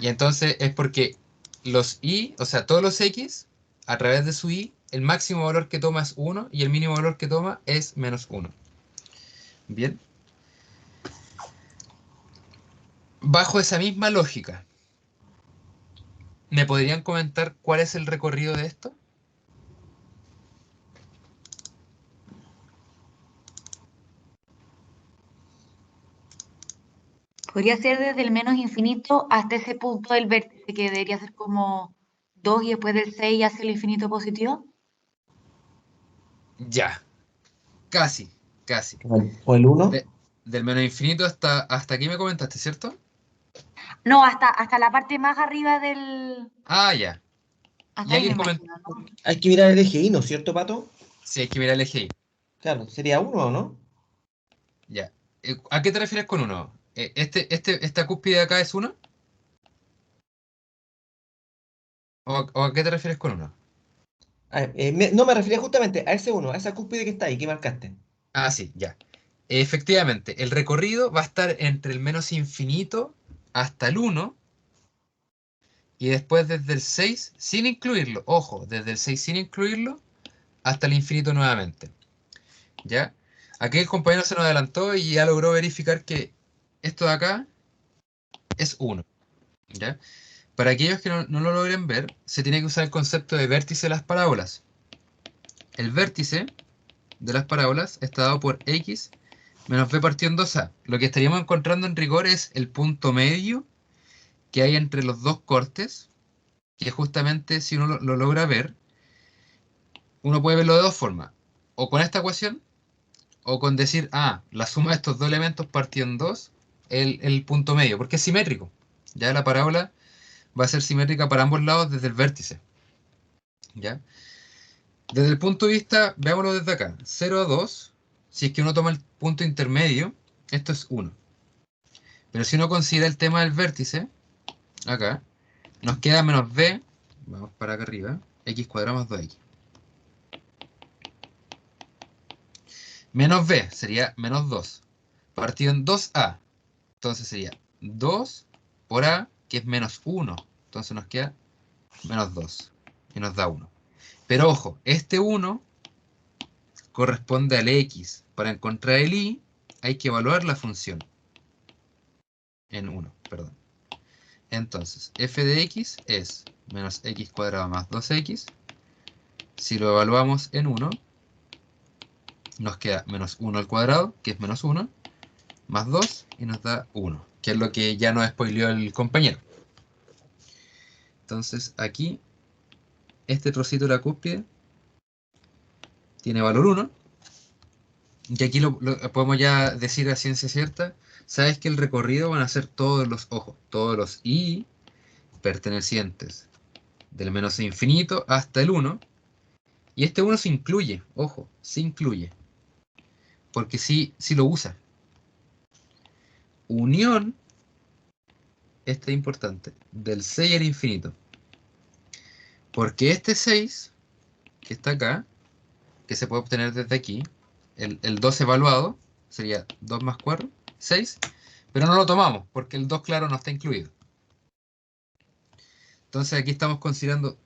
Y entonces es porque los i, o sea, todos los x, a través de su i, el máximo valor que toma es 1 y el mínimo valor que toma es -1. Bien. Bajo esa misma lógica, ¿me podrían comentar cuál es el recorrido de esto? Podría ser desde el menos infinito hasta ese punto del vértice, que debería ser como 2 y después del 6 hacia el infinito positivo. Ya, casi, casi. O el 1. Del menos infinito hasta aquí me comentaste, ¿cierto? No, hasta la parte más arriba del... Ah, ya. Hasta Y ahí me alguien comentó. imagino, ¿no? Hay que mirar el eje I, ¿no es cierto, Pato? Sí, hay que mirar el eje I. Claro, sería 1, ¿o no? Ya. ¿A qué te refieres con uno? ¿Esta cúspide de acá es uno? ¿O a qué te refieres con uno? No, me refería justamente a ese 1, a esa cúspide que está ahí, que marcaste. Ah, sí, ya. Efectivamente, el recorrido va a estar entre el menos infinito hasta el uno y después desde el 6 sin incluirlo. Ojo, desde el 6 sin incluirlo hasta el infinito nuevamente. ¿Ya? Aquí el compañero se nos adelantó y ya logró verificar que esto de acá es 1. ¿Ya? Para aquellos que no lo logren ver, se tiene que usar el concepto de vértice de las parábolas. El vértice de las parábolas está dado por x menos b partido en 2a. Lo que estaríamos encontrando en rigor es el punto medio que hay entre los dos cortes, que justamente si uno lo logra ver, uno puede verlo de dos formas. O con esta ecuación, o con decir, la suma de estos dos elementos partido en 2, el punto medio, porque es simétrico. Ya la parábola va a ser simétrica para ambos lados desde el vértice. ¿Ya? Desde el punto de vista, veámoslo desde acá, 0 a 2, si es que uno toma el punto intermedio, esto es 1. Pero si uno considera el tema del vértice, acá, nos queda menos b, vamos para acá arriba, x cuadrado más 2x. Menos b sería menos 2, partido en 2a. Entonces sería 2 por a, que es menos 1. Entonces nos queda menos 2 y nos da 1. Pero ojo, este 1 corresponde al x. Para encontrar el y, hay que evaluar la función en 1, perdón. Entonces, f de x es menos x cuadrado más 2x. Si lo evaluamos en 1, nos queda menos 1 al cuadrado, que es menos 1, más 2, y nos da 1, que es lo que ya nos spoileó el compañero. Entonces, aquí, este trocito de la cúspide tiene valor 1, y aquí lo podemos ya decir a ciencia cierta. Sabes que el recorrido van a ser todos los ojos, todos los i pertenecientes del menos infinito hasta el 1. Y este 1 se incluye, ojo, se incluye. Porque sí lo usa. Unión, este es importante, del 6 al infinito. Porque este 6, que está acá, que se puede obtener desde aquí, el 2 evaluado, sería 2 más 4, 6, pero no lo tomamos, porque el 2, claro, no está incluido. Entonces aquí estamos considerando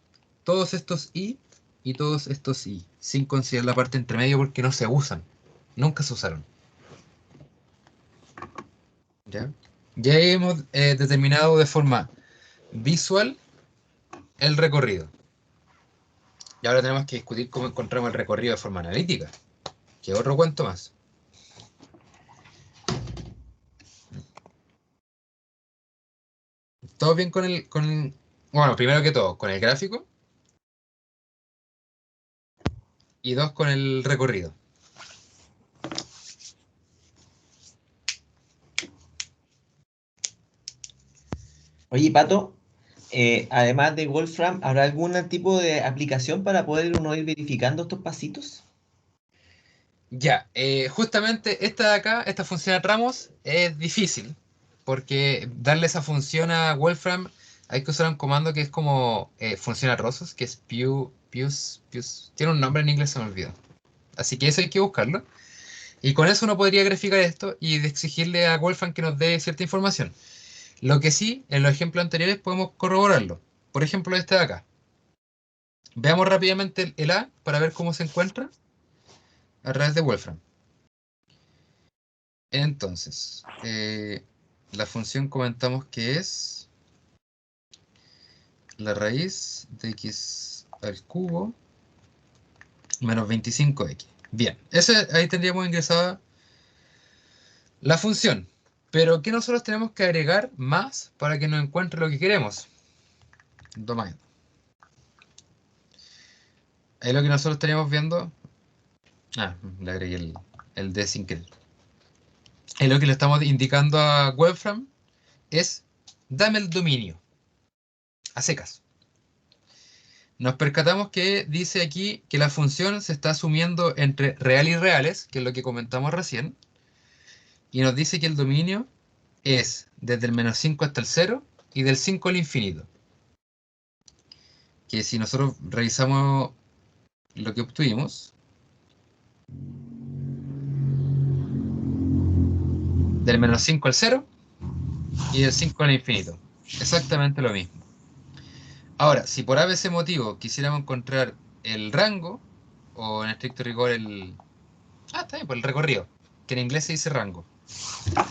todos estos i y todos estos y, sin considerar la parte entre medio porque no se usan. Nunca se usaron. ¿Ya? Ya hemos determinado de forma visual el recorrido. Y ahora tenemos que discutir cómo encontramos el recorrido de forma analítica, que es otro cuento más. ¿Todo bien bueno, primero que todo, con el gráfico? Y dos, con el recorrido. Oye, Pato, además de Wolfram, ¿habrá algún tipo de aplicación para poder uno ir verificando estos pasitos? Ya, justamente esta de acá, esta función de ramos, es difícil, porque darle esa función a Wolfram hay que usar un comando que es como función a trozos, que es pius, tiene un nombre en inglés, se me olvidó. Así que eso hay que buscarlo. Y con eso uno podría graficar esto y exigirle a Wolfram que nos dé cierta información. Lo que sí, en los ejemplos anteriores podemos corroborarlo. Por ejemplo, este de acá. Veamos rápidamente el A para ver cómo se encuentra a través de Wolfram. Entonces, la función comentamos que es la raíz de x al cubo menos 25x. Bien, ahí tendríamos ingresada la función. Pero ¿qué nosotros tenemos que agregar más para que nos encuentre lo que queremos? Domain. Ahí lo que nosotros estaríamos viendo. Le agregué el D sin querer. Ahí lo que le estamos indicando a Wolfram es dame el dominio. A secas. Nos percatamos que dice aquí que la función se está asumiendo entre real y reales, que es lo que comentamos recién, y nos dice que el dominio es desde el menos 5 hasta el 0 y del 5 al infinito. Que si nosotros revisamos lo que obtuvimos, del menos 5 al 0 y del 5 al infinito. Exactamente lo mismo. Ahora, si por ABC motivo quisiéramos encontrar el rango, o en estricto rigor está bien, pues el recorrido, que en inglés se dice rango.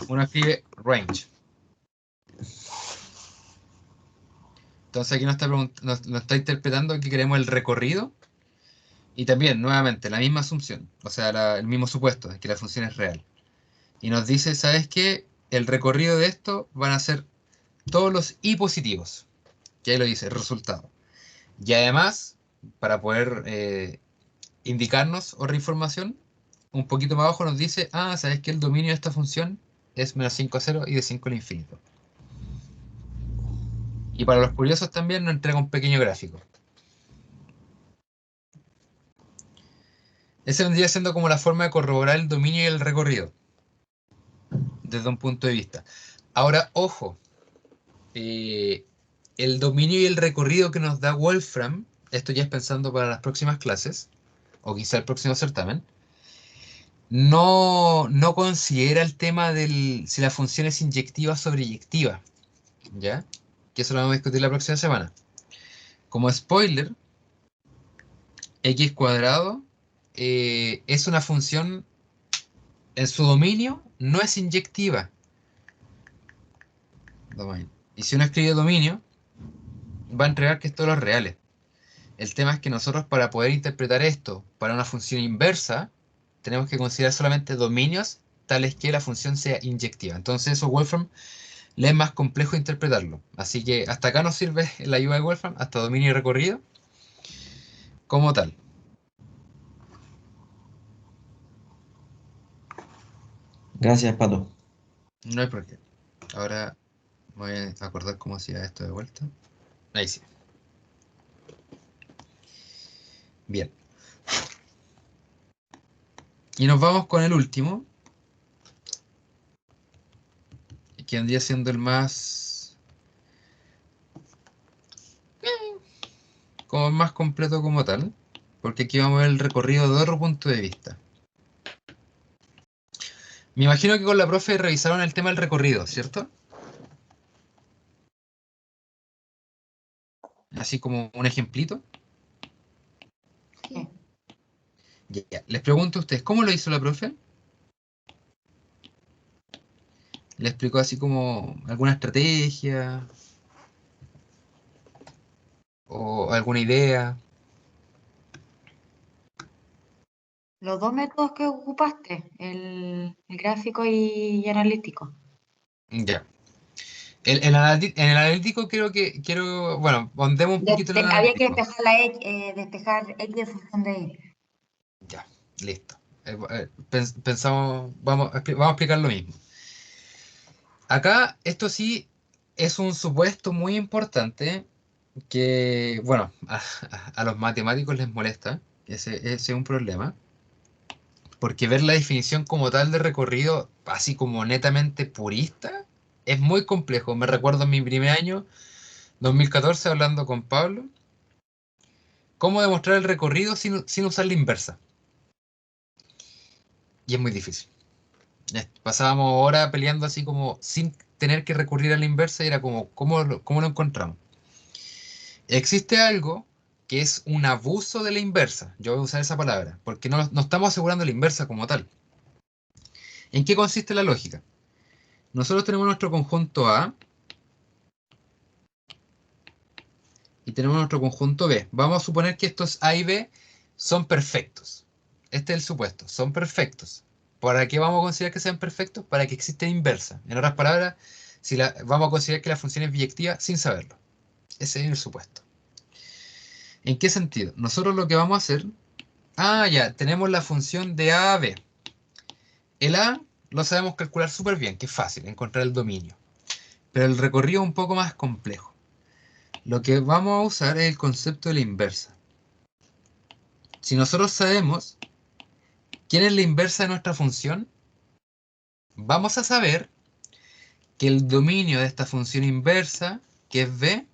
Uno escribe range. Entonces aquí nos está interpretando que queremos el recorrido y también, nuevamente, la misma asunción, o sea, el mismo supuesto, de que la función es real. Y nos dice, ¿sabes qué? El recorrido de esto van a ser todos los i positivos, que ahí lo dice, el resultado. Y además, para poder indicarnos otra información, un poquito más abajo nos dice, ¿sabes qué? El dominio de esta función es menos 5 a 0 y de 5 al infinito. Y para los curiosos también nos entrega un pequeño gráfico. Ese vendría siendo como la forma de corroborar el dominio y el recorrido, desde un punto de vista. Ahora, ojo, el dominio y el recorrido que nos da Wolfram, esto ya es pensando para las próximas clases, o quizá el próximo certamen, no considera el tema si la función es inyectiva o sobreyectiva, ¿ya? Que eso lo vamos a discutir la próxima semana. Como spoiler, x cuadrado es una función, en su dominio no es inyectiva. Domain. Y si uno escribe dominio, va a entregar que es todos los reales. El tema es que nosotros para poder interpretar esto para una función inversa, tenemos que considerar solamente dominios tales que la función sea inyectiva. Entonces eso Wolfram le es más complejo interpretarlo. Así que hasta acá nos sirve la ayuda de Wolfram, hasta dominio y recorrido, como tal. Gracias, Pato. No hay por qué. Ahora me voy a acordar cómo hacía esto de vuelta. Ahí sí. Bien. Y nos vamos con el último, que vendría siendo el más, como más completo como tal, porque aquí vamos a ver el recorrido de otro punto de vista. Me imagino que con la profe revisaron el tema del recorrido, ¿cierto? Así como un ejemplito. Ya. Les pregunto a ustedes, ¿cómo lo hizo la profe? ¿Le explicó así como alguna estrategia o alguna idea? Los dos métodos que ocupaste, el gráfico y analítico. Ya. En el analítico bueno, ondemos un poquito en el Había que analítico. despejar despejar X en función de Y. Ya, listo. Pensamos, vamos a explicar lo mismo. Acá, esto sí es un supuesto muy importante que, bueno, a los matemáticos les molesta. Ese es un problema. Porque ver la definición como tal de recorrido, así como netamente purista, es muy complejo. Me recuerdo en mi primer año, 2014, hablando con Pablo, cómo demostrar el recorrido sin usar la inversa. Y es muy difícil. Pasábamos horas peleando así como sin tener que recurrir a la inversa y era como, cómo lo encontramos? Existe algo que es un abuso de la inversa. Yo voy a usar esa palabra, porque no estamos asegurando la inversa como tal. ¿En qué consiste la lógica? Nosotros tenemos nuestro conjunto A y tenemos nuestro conjunto B. Vamos a suponer que estos A y B son perfectos. Este es el supuesto, son perfectos. ¿Para qué vamos a considerar que sean perfectos? Para que exista inversa. En otras palabras, vamos a considerar que la función es biyectiva sin saberlo. Ese es el supuesto. ¿En qué sentido? Nosotros lo que vamos a hacer... Ah, ya, tenemos la función de A a B. El A lo sabemos calcular súper bien, que es fácil, encontrar el dominio. Pero el recorrido es un poco más complejo. Lo que vamos a usar es el concepto de la inversa. Si nosotros sabemos quién es la inversa de nuestra función, vamos a saber que el dominio de esta función inversa, que es b,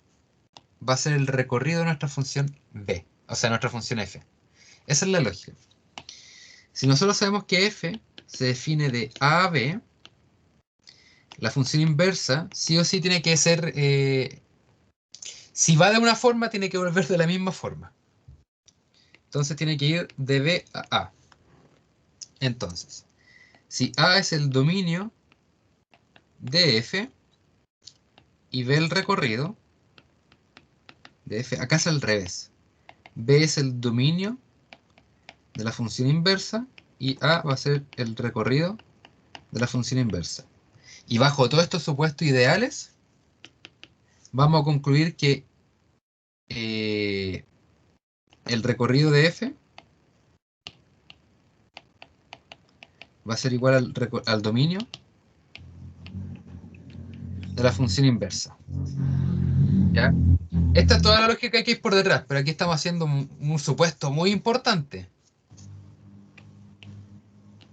va a ser el recorrido de nuestra función b, o sea, nuestra función f. Esa es la lógica. Si nosotros sabemos que f se define de a a b, la función inversa sí o sí tiene que ser... si va de una forma, tiene que volver de la misma forma. Entonces tiene que ir de b a a. Entonces, si a es el dominio de f y b el recorrido de f, acá es al revés. B es el dominio de la función inversa y A va a ser el recorrido de la función inversa. Y bajo todos estos supuestos ideales, vamos a concluir que el recorrido de f va a ser igual al dominio de la función inversa. ¿Ya? Esta es toda la lógica que hay que ir por detrás, pero aquí estamos haciendo un supuesto muy importante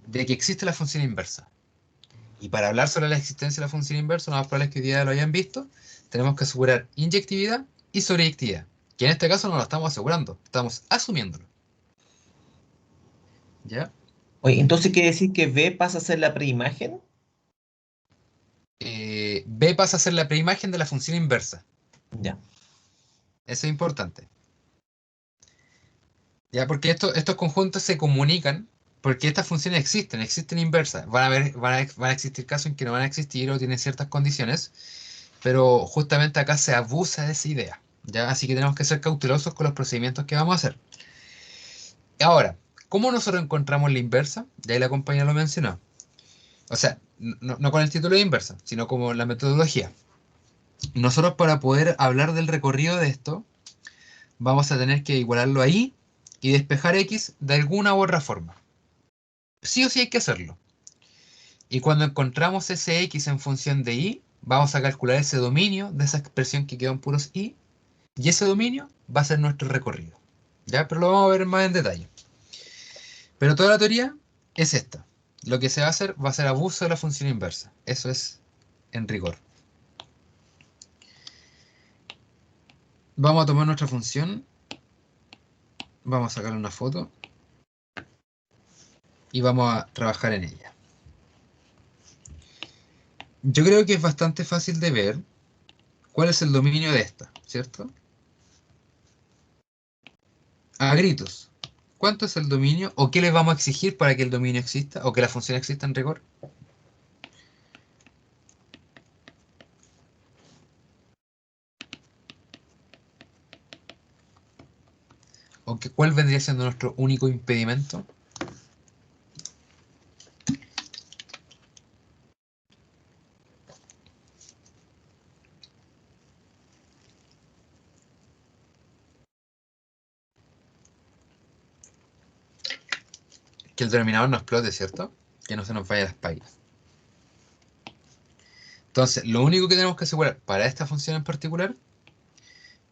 de que existe la función inversa. Y para hablar sobre la existencia de la función inversa, lo más probable es que hoy día lo hayan visto, tenemos que asegurar inyectividad y sobreyectividad, que en este caso no lo estamos asegurando, estamos asumiéndolo. ¿Ya? Oye, entonces quiere decir que B pasa a ser la preimagen. B pasa a ser la preimagen de la función inversa. Ya. Eso es importante. ¿Ya? Porque estos conjuntos se comunican, porque estas funciones existen inversas. Van a existir casos en que no van a existir o tienen ciertas condiciones, pero justamente acá se abusa de esa idea. ¿Ya? Así que tenemos que ser cautelosos con los procedimientos que vamos a hacer. Ahora, ¿cómo nosotros encontramos la inversa? Ya ahí la compañera lo mencionó. O sea, no con el título de inversa, sino como la metodología. Nosotros para poder hablar del recorrido de esto, vamos a tener que igualarlo ahí y despejar x de alguna u otra forma. Sí o sí hay que hacerlo. Y cuando encontramos ese x en función de y, vamos a calcular ese dominio de esa expresión que quedó en puros y ese dominio va a ser nuestro recorrido. ¿Ya? Pero lo vamos a ver más en detalle. Pero toda la teoría es esta. Lo que se va a hacer va a ser abuso de la función inversa. Eso es en rigor. Vamos a tomar nuestra función. Vamos a sacarle una foto. Y vamos a trabajar en ella. Yo creo que es bastante fácil de ver cuál es el dominio de esta, ¿cierto? A gritos. ¿Cuánto es el dominio? ¿O qué le vamos a exigir para que el dominio exista? ¿O que la función exista en rigor? ¿O cuál vendría siendo nuestro único impedimento? Que el denominador no explote, ¿cierto? Que no se nos vaya las páginas. Entonces, lo único que tenemos que asegurar para esta función en particular,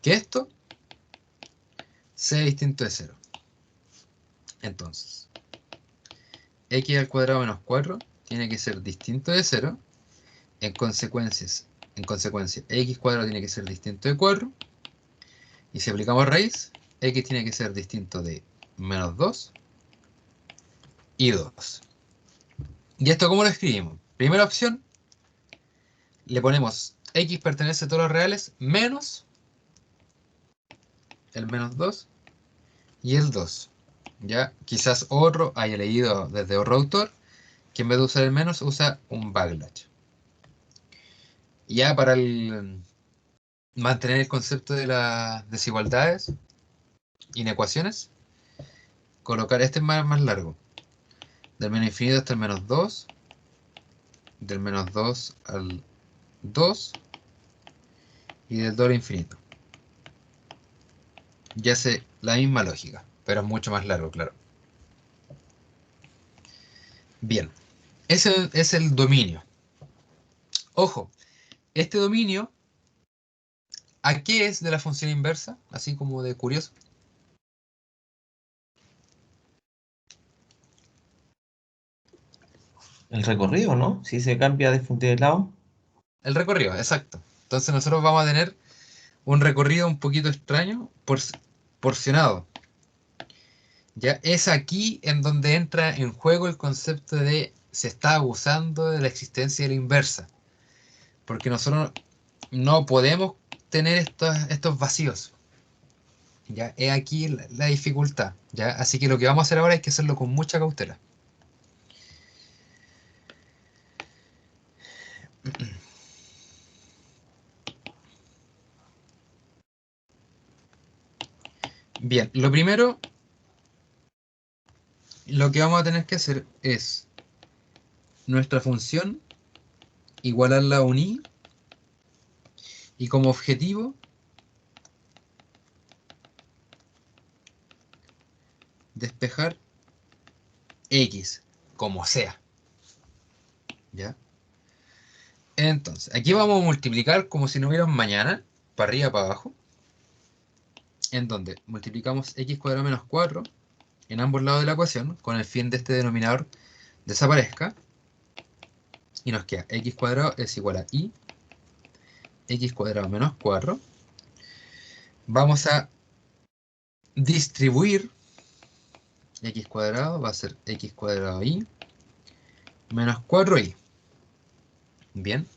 que esto sea distinto de 0. Entonces, x al cuadrado menos 4 tiene que ser distinto de 0. En consecuencia, x cuadrado tiene que ser distinto de 4. Y si aplicamos raíz, x tiene que ser distinto de menos 2 y 2. ¿Y esto cómo lo escribimos? Primera opción, le ponemos x pertenece a todos los reales menos el menos 2 y el 2. Ya, quizás otro haya leído desde otro autor que en vez de usar el menos usa un backslash. Ya para mantener el concepto de las desigualdades, inecuaciones, colocar este más largo. Del menos infinito hasta el menos 2, del menos 2 al 2 y del 2 al infinito. Ya hace la misma lógica, pero es mucho más largo, claro. Bien, ese es el dominio. Ojo, este dominio, ¿a qué es de la función inversa? Así como de curioso. El recorrido, ¿no? Si se cambia de lado. El recorrido, exacto. Entonces nosotros vamos a tener un recorrido un poquito extraño, porcionado. Ya es aquí en donde entra en juego el concepto de se está abusando de la existencia de la inversa. Porque nosotros no podemos tener estos vacíos. Ya es aquí la dificultad. ¿Ya? Así que lo que vamos a hacer ahora es que hacerlo con mucha cautela. Bien, lo primero, lo que vamos a tener que hacer es nuestra función igualarla a un i y como objetivo despejar x, como sea. ¿Ya? Entonces, aquí vamos a multiplicar como si no hubiera un mañana, para arriba, para abajo, en donde multiplicamos x cuadrado menos 4 en ambos lados de la ecuación, con el fin de este denominador desaparezca, y nos queda x cuadrado es igual a i, x cuadrado menos 4. Vamos a distribuir x cuadrado, va a ser x cuadrado i menos 4i. Bien.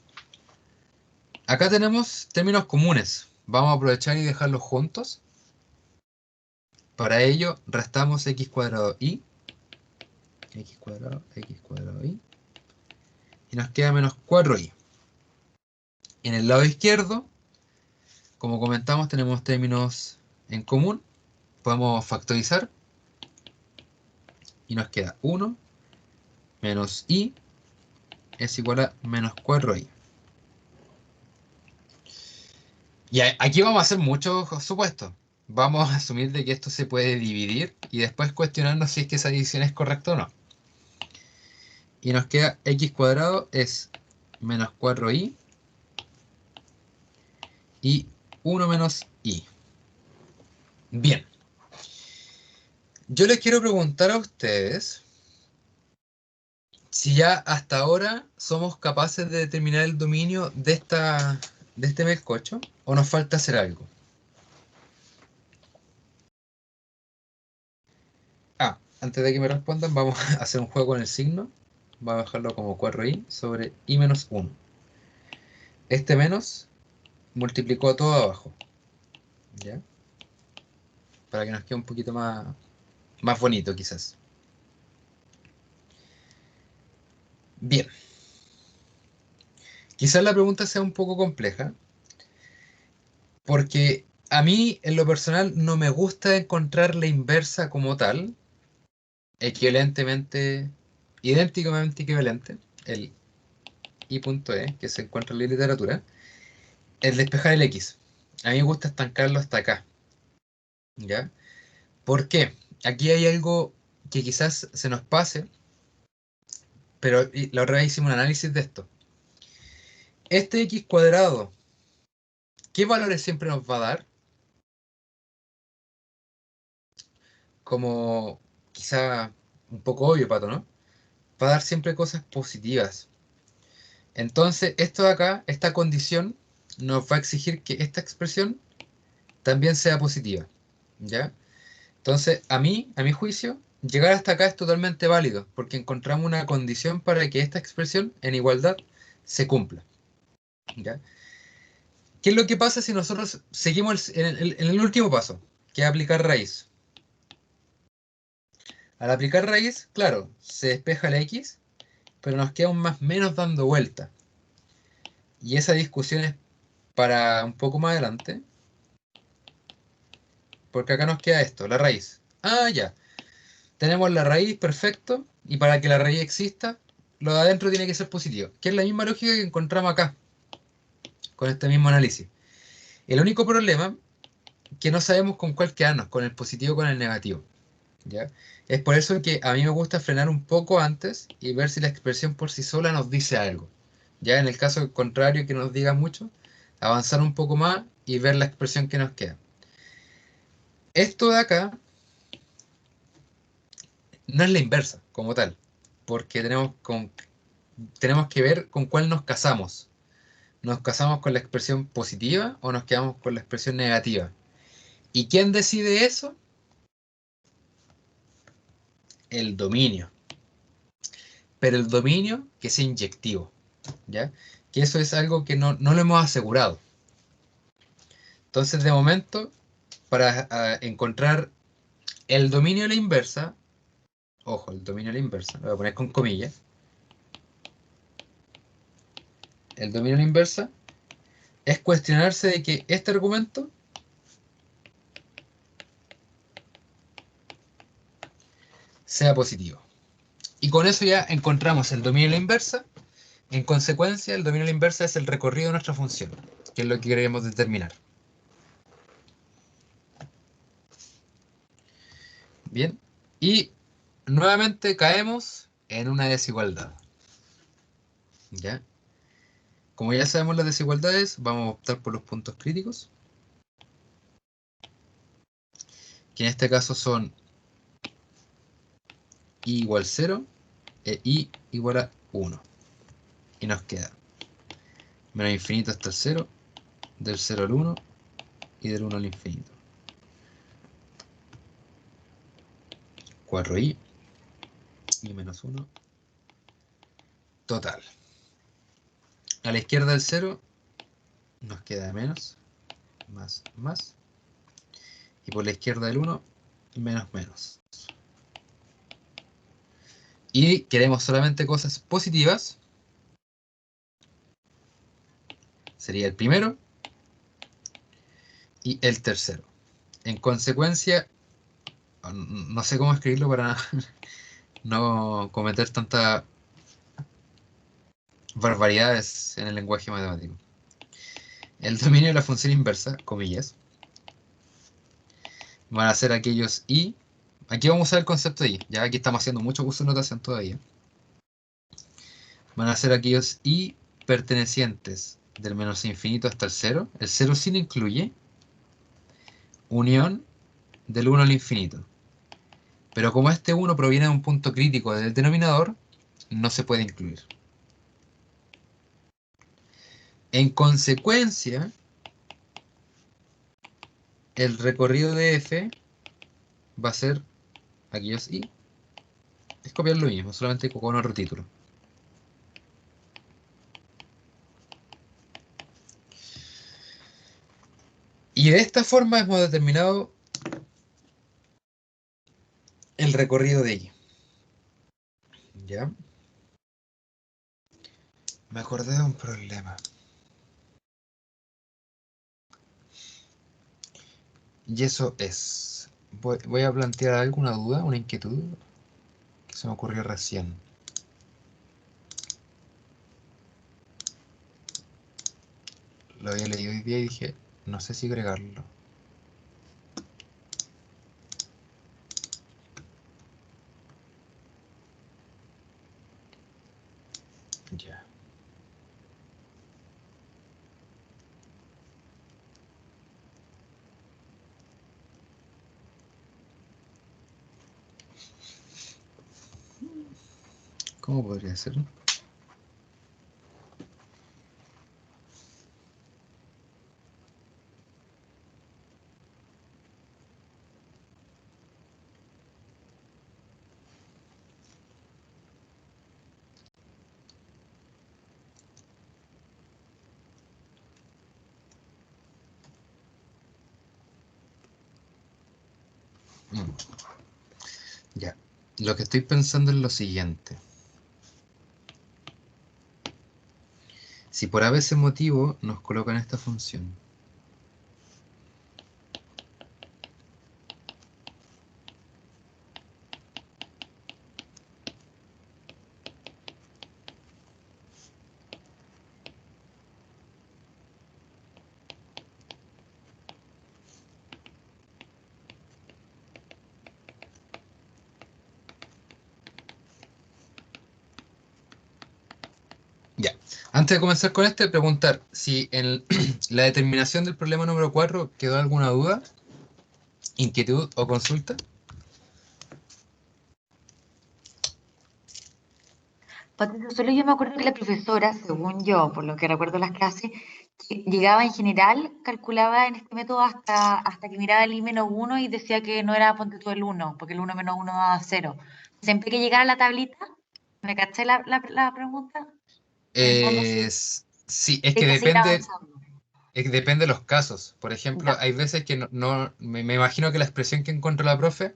Acá tenemos términos comunes. Vamos a aprovechar y dejarlos juntos. Para ello, restamos x cuadrado i, x cuadrado i, y nos queda menos 4i. En el lado izquierdo, como comentamos, tenemos términos en común. Podemos factorizar. Y nos queda 1 menos i es igual a menos 4i. Y aquí vamos a hacer muchos supuestos. Vamos a asumir de que esto se puede dividir y después cuestionarnos si es que esa división es correcta o no. Y nos queda x cuadrado es menos 4i y 1 menos i. Bien. Yo les quiero preguntar a ustedes si ya hasta ahora somos capaces de determinar el dominio de este melcocho o nos falta hacer algo. Antes de que me respondan, vamos a hacer un juego con el signo. Vamos a dejarlo como 4i sobre i menos 1. Este menos multiplicó todo abajo. ¿Ya? Para que nos quede un poquito más más bonito quizás. Bien. Quizás la pregunta sea un poco compleja, porque a mí en lo personal no me gusta encontrar la inversa como tal, equivalentemente, idénticamente equivalente, el I.E, que se encuentra en la literatura, el despejar el X. A mí me gusta estancarlo hasta acá, ¿ya? ¿Por qué? Aquí hay algo que quizás se nos pase, pero la otra vez hicimos un análisis de esto. Este X cuadrado, ¿qué valores siempre nos va a dar? Como quizá un poco obvio, Pato, ¿no? Va a dar siempre cosas positivas. Entonces, esto de acá, esta condición, nos va a exigir que esta expresión también sea positiva, ¿ya? Entonces, a mi juicio, llegar hasta acá es totalmente válido, porque encontramos una condición para que esta expresión en igualdad se cumpla, ¿ya? ¿Qué es lo que pasa si nosotros seguimos en el último paso, que es aplicar raíz? Al aplicar raíz, claro, se despeja la X, pero nos queda un más menos dando vuelta. Y esa discusión es para un poco más adelante, porque acá nos queda esto, la raíz. Ah, ya. Tenemos la raíz, perfecto, y para que la raíz exista, lo de adentro tiene que ser positivo, que es la misma lógica que encontramos acá, con este mismo análisis. El único problema que no sabemos con cuál quedarnos, con el positivo o con el negativo, ¿ya? Es por eso que a mí me gusta frenar un poco antes y ver si la expresión por sí sola nos dice algo. Ya en el caso contrario que nos diga mucho, avanzar un poco más y ver la expresión que nos queda. Esto de acá no es la inversa como tal, porque tenemos que ver con cuál nos casamos. ¿Nos casamos con la expresión positiva o nos quedamos con la expresión negativa? ¿Y quién decide eso? El dominio. Pero el dominio que es inyectivo, ¿ya? Que eso es algo que no lo hemos asegurado. Entonces, de momento, para encontrar el dominio de la inversa, ojo, el dominio de la inversa, lo voy a poner con comillas, el dominio de la inversa es cuestionarse de que este argumento sea positivo. Y con eso ya encontramos el dominio de la inversa. En consecuencia, el dominio de la inversa es el recorrido de nuestra función, que es lo que queremos determinar. Bien. Y nuevamente caemos en una desigualdad. ¿Ya? Como ya sabemos las desigualdades, vamos a optar por los puntos críticos, que en este caso son i igual 0 e i igual a 1. Y nos queda menos infinito hasta el 0, del 0 al 1 y del 1 al infinito. 4i y menos 1 total. A la izquierda del 0 nos queda menos, más, más. Y por la izquierda del 1, menos, menos. Y queremos solamente cosas positivas. Sería el primero y el tercero. En consecuencia, no sé cómo escribirlo para no cometer tantas barbaridades en el lenguaje matemático. El dominio de la función inversa, comillas, van a ser aquellos i. Aquí vamos a usar el concepto de i. Ya aquí estamos haciendo mucho uso de notación todavía. Van a ser aquellos i pertenecientes del menos infinito hasta el 0. El 0 sí lo incluye. Unión del 1 al infinito. Pero como este 1 proviene de un punto crítico del denominador, no se puede incluir. En consecuencia, el recorrido de f va a ser aquellos i. Es copiar lo mismo, solamente con otro título. Y de esta forma hemos determinado el recorrido de X. ¿Ya? Me acordé de un problema. Y eso es. Voy a plantear alguna duda, una inquietud que se me ocurrió recién. Lo había leído hoy día y dije, no sé si agregarlo. Ya. ¿Cómo podría ser? Mm, Ya. Lo que estoy pensando es lo siguiente. Si por ese motivo nos colocan esta función. Ya. Antes de comenzar con preguntar si en la determinación del problema número 4 quedó alguna duda, inquietud o consulta. Patricio, solo yo me acuerdo que la profesora, según yo, por lo que recuerdo las clases, que llegaba en general, calculaba en este método hasta que miraba el I-1 y decía que no era, ponte tú, el 1, porque el 1 menos 1 da 0. Siempre que llegara a la tablita, ¿me caché la pregunta? En el fondo sí, Sí, es hay que que seguir depende, avanzando. depende de los casos. Por ejemplo, Ya, hay veces que me imagino que la expresión que encontró la profe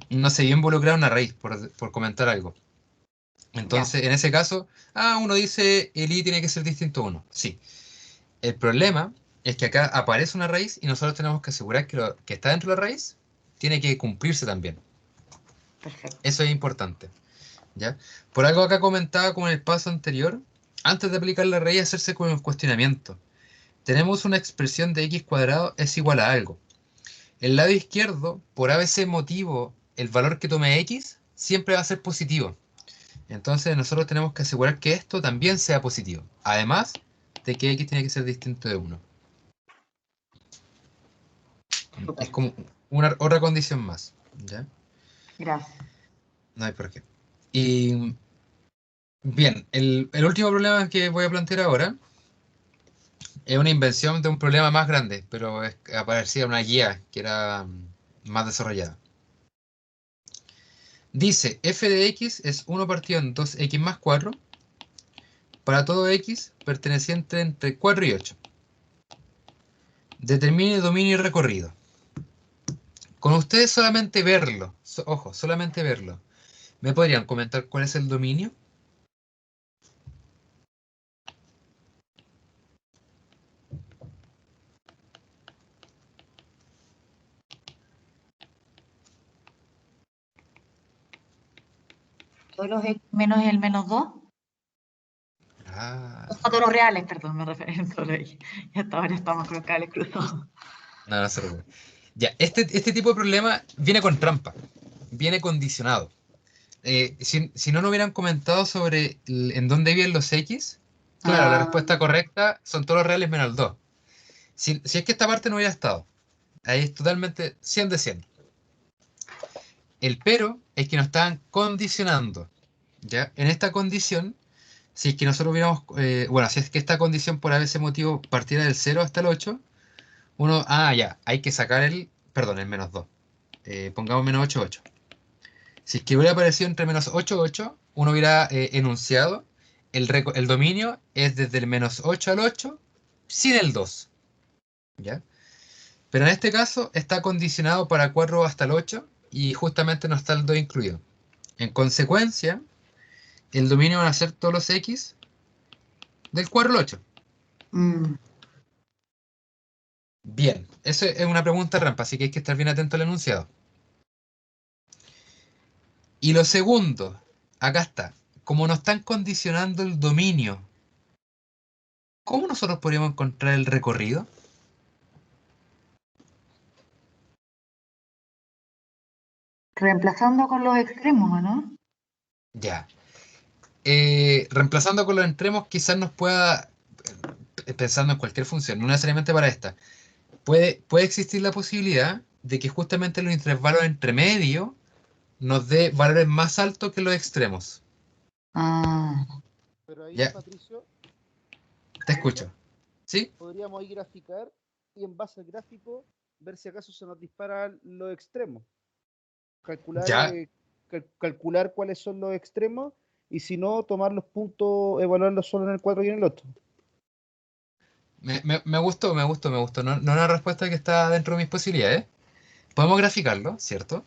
no se vio involucrada en una raíz, por comentar algo. ya, Entonces, en ese caso, uno dice el i tiene que ser distinto a 1. Sí. El problema es que acá aparece una raíz y nosotros tenemos que asegurar que lo que está dentro de la raíz tiene que cumplirse también. perfecto. Eso es importante, ¿ya? Por algo acá comentaba como en el paso anterior, antes de aplicar la raíz, hacerse con el cuestionamiento. Tenemos una expresión de x cuadrado es igual a algo. El lado izquierdo, por ABC motivo, el valor que tome x siempre va a ser positivo. Entonces nosotros tenemos que asegurar que esto también sea positivo. Además de que x tiene que ser distinto de 1. Es Súper, como una otra condición más, ¿ya? gracias. No hay por qué. Y bien, el último problema que voy a plantear ahora es una invención de un problema más grande, pero aparecía una guía que era más desarrollada. Dice, f de x es 1 partido en 2x más 4 para todo x perteneciente entre 4 y 8. Determine dominio y recorrido. Con ustedes solamente verlo, ojo, solamente verlo. ¿Me podrían comentar cuál es el dominio? Todos los X menos el menos 2. Ah, A todos los reales, perdón, me refiero a solo X. Y hasta ahora estamos con los cables cruzados. no, no se preocupe. Ya, este tipo de problema viene con trampa, viene condicionado. Si no hubieran comentado sobre en dónde viven los X, claro, la Ah, respuesta correcta son todos los reales menos el 2. Si es que esta parte no hubiera estado, ahí es totalmente 100 de 100. El pero es que nos estaban condicionando, ¿ya? En esta condición, si es que nosotros hubiéramos, bueno, si es que esta condición por ese motivo partiera del 0 hasta el 8, ya, hay que sacar perdón, el menos 2. Pongamos menos 8, 8. Si es que hubiera aparecido entre menos 8, 8, uno hubiera enunciado, el dominio es desde el menos 8 al 8 sin el 2, ¿ya? Pero en este caso está condicionado para 4 hasta el 8 y justamente no está el 2 incluido. En consecuencia, el dominio van a ser todos los X del cuadro al 8. Mm. Bien, eso es una pregunta rampa, así que hay que estar bien atento al enunciado. Y lo segundo, acá está, como nos están condicionando el dominio, ¿cómo nosotros podríamos encontrar el recorrido? Reemplazando con los extremos, ¿o no? Ya. Reemplazando con los extremos, quizás nos pueda, pensando en cualquier función, no necesariamente para esta, puede existir la posibilidad de que justamente los intervalos entre medio nos dé valores más altos que los extremos. Ah, Pero ahí, Ya, Patricio, te escucho. ¿Sí? podríamos ahí graficar y en base al gráfico ver si acaso se nos disparan los extremos. Calcular, Ya, calcular cuáles son los extremos y si no, tomar los puntos, evaluarlos solo en el 4 y en el 8. me gustó, me gustó, me gustó. No, no una respuesta que está dentro de mis posibilidades. Podemos graficarlo, ¿cierto?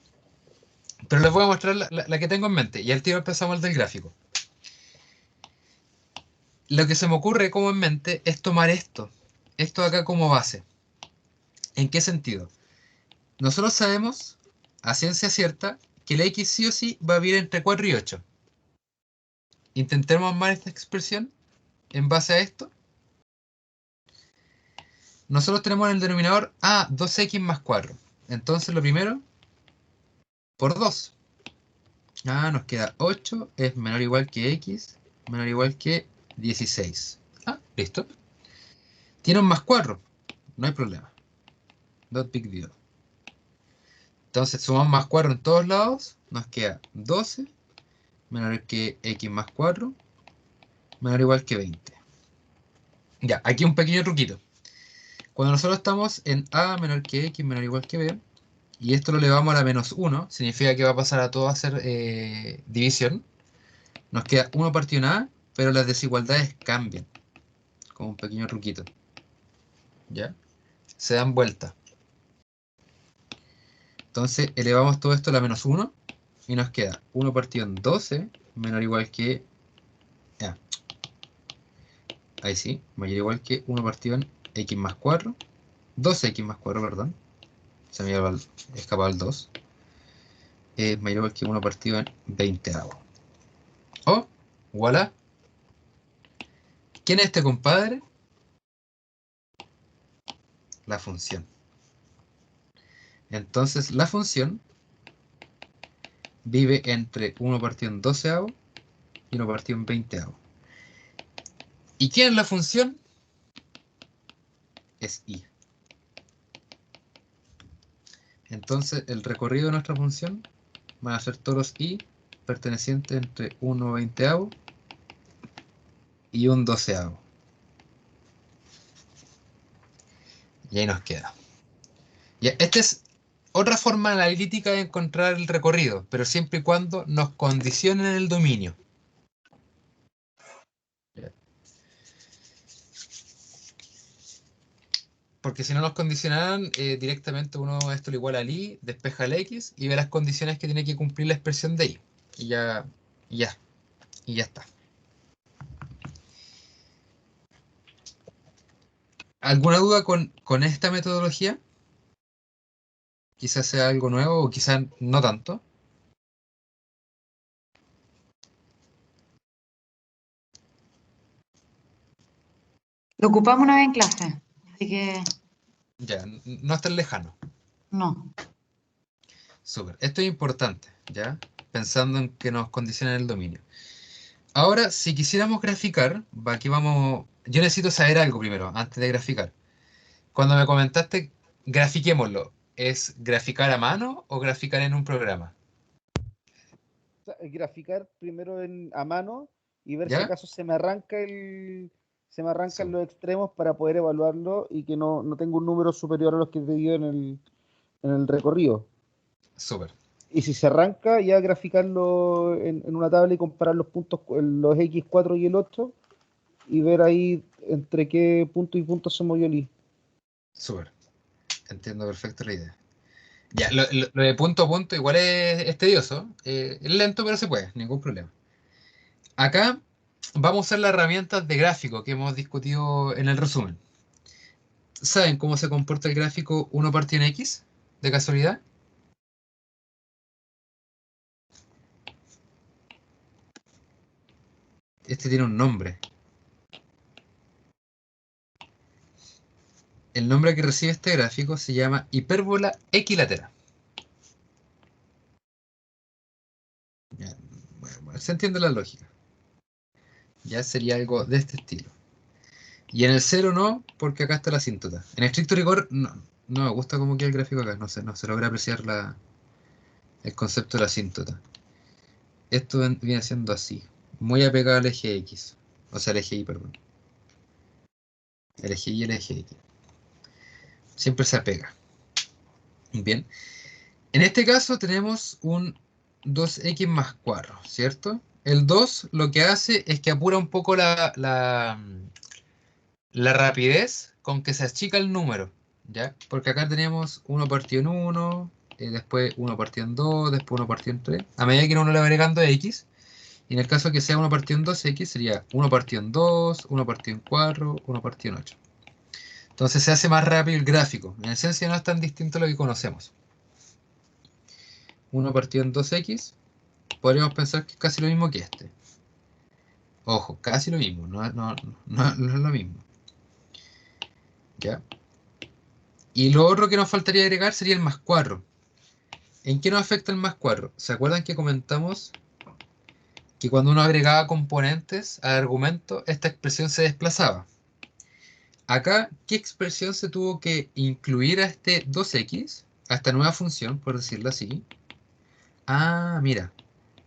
Pero les voy a mostrar la que tengo en mente. Y al tiro empezamos el del gráfico. Lo que se me ocurre como en mente es tomar esto acá como base. ¿En qué sentido? Nosotros sabemos, a ciencia cierta, que la X sí o sí va a vivir entre 4 y 8. Intentemos armar esta expresión en base a esto. Nosotros tenemos en el denominador 2x más 4. Entonces lo primero, por 2. Nos queda 8 es menor o igual que X, menor o igual que 16. Listo. Tiene un más 4, no hay problema. Not big deal. Entonces sumamos más 4 en todos lados, nos queda 12 menor que X más 4, menor o igual que 20. Ya, aquí un pequeño truquito. Cuando nosotros estamos en A menor que X menor o igual que B, y esto lo elevamos a la menos 1, significa que va a pasar a todo a ser división. Nos queda 1 partido en A, pero las desigualdades cambian. Como un pequeño truquito. ¿Ya? Se dan vuelta. Entonces elevamos todo esto a la menos 1 y nos queda 1 partido en 12 menor o igual que... Ya, ahí sí, mayor o igual que 1 partido en X más 4. 12x más 4, perdón. Se me había escapado el 2. Mayor o igual que 1 partido en 20avo. Oh, voilà. ¿Quién es este compadre? La función. Entonces la función vive entre 1 partido en 12avo y 1 partido en 20avo. ¿Y quién es la función? Es y. Entonces el recorrido de nuestra función van a ser todos los y pertenecientes entre 1 veinteavo y un 12avo. Y ahí nos queda. Ya, esta es otra forma analítica de encontrar el recorrido, pero siempre y cuando nos condicionen el dominio. Ya. Porque si no nos condicionaran, directamente uno esto lo iguala al y, despeja el x y ve las condiciones que tiene que cumplir la expresión de y. Y ya, y ya, y ya está. ¿Alguna duda con esta metodología? Quizás sea algo nuevo o quizás no tanto. lo ocupamos una vez en clase, así que Ya, no es tan lejano. no. Súper. Esto es importante, ¿ya? Pensando en que nos condiciona el dominio. Ahora, si quisiéramos graficar, aquí vamos... Yo necesito saber algo primero, antes de graficar. Cuando me comentaste, grafiquémoslo, ¿es graficar a mano o graficar en un programa? O sea, graficar primero a mano y ver si ¿Ya? acaso se me arrancan Súper. los extremos para poder evaluarlo y que no tenga un número superior a los que te dio en el recorrido. Súper. Y si se arranca, ya graficarlo en una tabla y comparar los puntos, los X4 y el 8 y ver ahí entre qué punto y punto se movió el I. Súper. Entiendo perfecto la idea. Ya, lo de punto a punto igual es tedioso. Es lento, pero se puede, ningún problema. Acá vamos a usar las herramientas de gráfico que hemos discutido en el resumen. ¿Saben cómo se comporta el gráfico 1 partido en X? ¿De casualidad? Este tiene un nombre. El nombre que recibe este gráfico se llama hipérbola equilateral. Ya, bueno, se entiende la lógica. Ya sería algo de este estilo. Y en el 0 no, porque acá está la asíntota. En estricto rigor, no me gusta cómo queda el gráfico acá. No se logra apreciar el concepto de la asíntota. Esto viene siendo así. Muy apegado al eje X. O sea, al eje Y, perdón. El eje Y y el eje X. Siempre se apega. Bien. En este caso tenemos un 2x más 4, ¿cierto? El 2 lo que hace es que apura un poco la rapidez con que se achica el número, ¿ya? Porque acá tenemos 1 partido en 1, después 1 partido en 2, después 1 partido en 3. A medida que uno le va agregando x, y en el caso que sea 1 partido en 2x, sería 1 partido en 2, 1 partido en 4, 1 partido en 8. Entonces se hace más rápido el gráfico. En esencia no es tan distinto a lo que conocemos. 1 partido en 2x, podríamos pensar que es casi lo mismo que este. Ojo, casi lo mismo, no es lo mismo. ¿Ya? Y lo otro que nos faltaría agregar sería el más 4. ¿En qué nos afecta el más 4? ¿Se acuerdan que comentamos que cuando uno agregaba componentes al argumento, esta expresión se desplazaba? Acá, ¿qué expresión se tuvo que incluir a este 2x, a esta nueva función, por decirlo así? Ah, mira,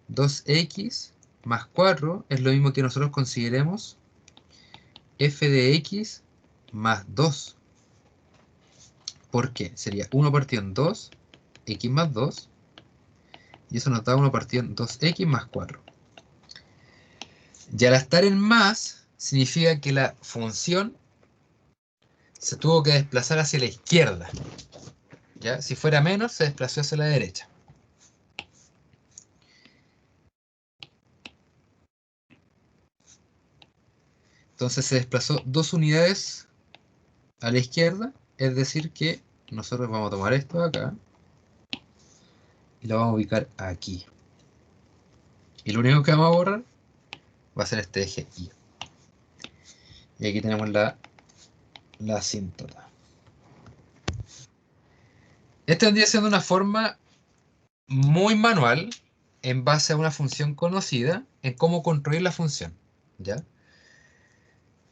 2x más 4 es lo mismo que nosotros consideremos f de x más 2. ¿Por qué? Sería 1 partido en 2, x más 2, y eso nos da 1 partido en 2x más 4. Y al estar en más, significa que la función se tuvo que desplazar hacia la izquierda. ¿Ya? Si fuera menos, se desplazó hacia la derecha. Entonces se desplazó 2 unidades a la izquierda, es decir que nosotros vamos a tomar esto de acá y lo vamos a ubicar aquí. Y lo único que vamos a borrar va a ser este eje Y. Y aquí tenemos la asíntota. Esta vendría siendo una forma muy manual en base a una función conocida en cómo construir la función. ¿Ya?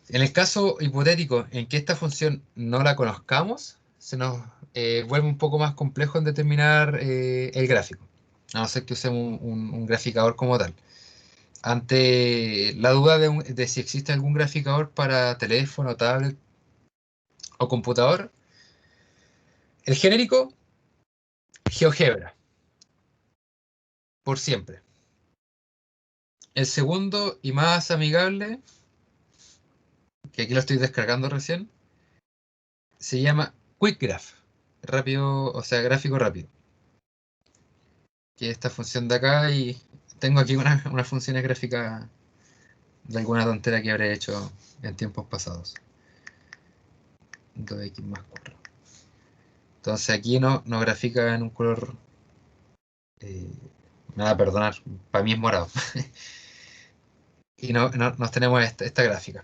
En el caso hipotético en que esta función no la conozcamos, se nos vuelve un poco más complejo en determinar el gráfico, a no ser que usemos un graficador como tal. Ante la duda de si existe algún graficador para teléfono, tablet o computador, el genérico, GeoGebra, por siempre. El segundo y más amigable, que aquí lo estoy descargando recién, se llama QuickGraph, rápido, o sea, gráfico rápido. Que es esta función de acá, y tengo aquí unas funciones gráficas de alguna tontera que habré hecho en tiempos pasados. 2x más 4. Entonces aquí no grafica en un color, me va a perdonar, para mí es morado. Y nos tenemos esta gráfica,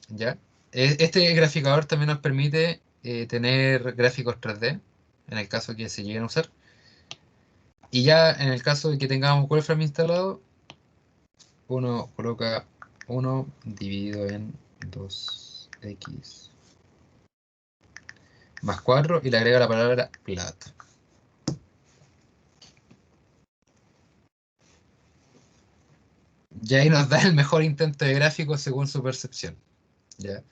¿ya? Este graficador también nos permite tener gráficos 3D, en el caso que se lleguen a usar. Y ya en el caso de que tengamos Wolfram instalado, uno coloca 1 dividido en 2x más 4 y le agrega la palabra plat. Y ahí nos da el mejor intento de gráfico según su percepción. ¿Ya?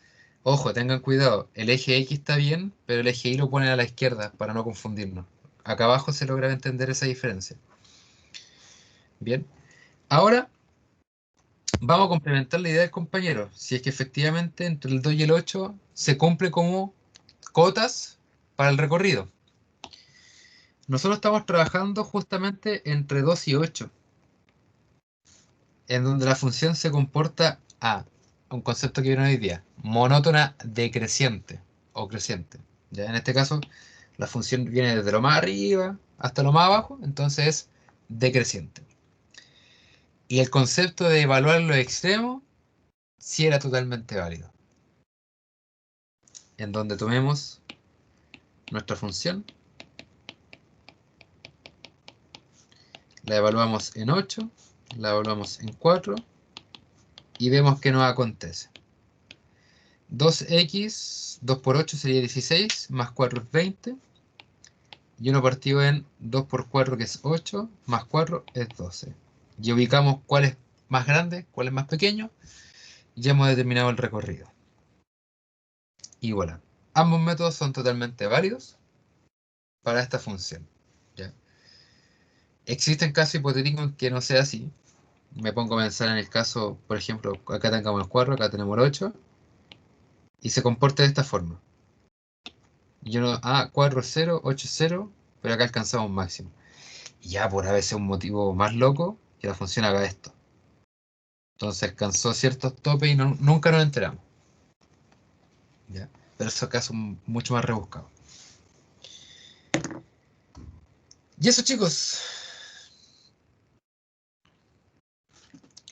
Ojo, tengan cuidado, el eje X está bien, pero el eje Y lo ponen a la izquierda para no confundirnos. Acá abajo se logra entender esa diferencia. Bien, ahora vamos a complementar la idea del compañero. Si es que efectivamente entre el 2 y el 8 se cumple como cotas para el recorrido. nosotros estamos trabajando justamente entre 2 y 8, en donde la función se comporta a un concepto que viene hoy día, monótona decreciente o creciente. Ya en este caso, la función viene desde lo más arriba hasta lo más abajo, entonces es decreciente. Y el concepto de evaluar los extremos sí era totalmente válido. En donde tomemos nuestra función, la evaluamos en 8, la evaluamos en 4 y vemos qué nos acontece. 2x, 2 por 8 sería 16, más 4 es 20. Y 1 partido en 2 por 4, que es 8, más 4 es 12. Y ubicamos cuál es más grande, cuál es más pequeño. Y ya hemos determinado el recorrido. Y voilà. Ambos métodos son totalmente válidos para esta función. ¿Ya? Existen casos hipotéticos en que no sea así. Me pongo a pensar en el caso, por ejemplo, acá tengamos el 4, acá tenemos el 8. Y se comporta de esta forma. Y uno, 4, 0, 8, 0, pero acá alcanzamos un máximo. Y ya por a veces un motivo más loco, que la función haga esto. Entonces alcanzó ciertos topes y nunca nos enteramos. ¿Ya? Pero esos casos mucho más rebuscados. Y eso, chicos.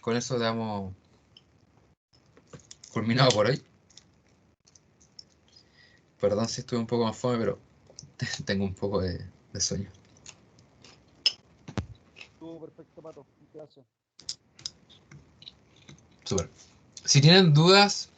Con eso damos culminado por hoy. Perdón si estuve un poco más fome, pero tengo un poco de sueño. Estuvo perfecto, Pato. Gracias. Súper. Si tienen dudas,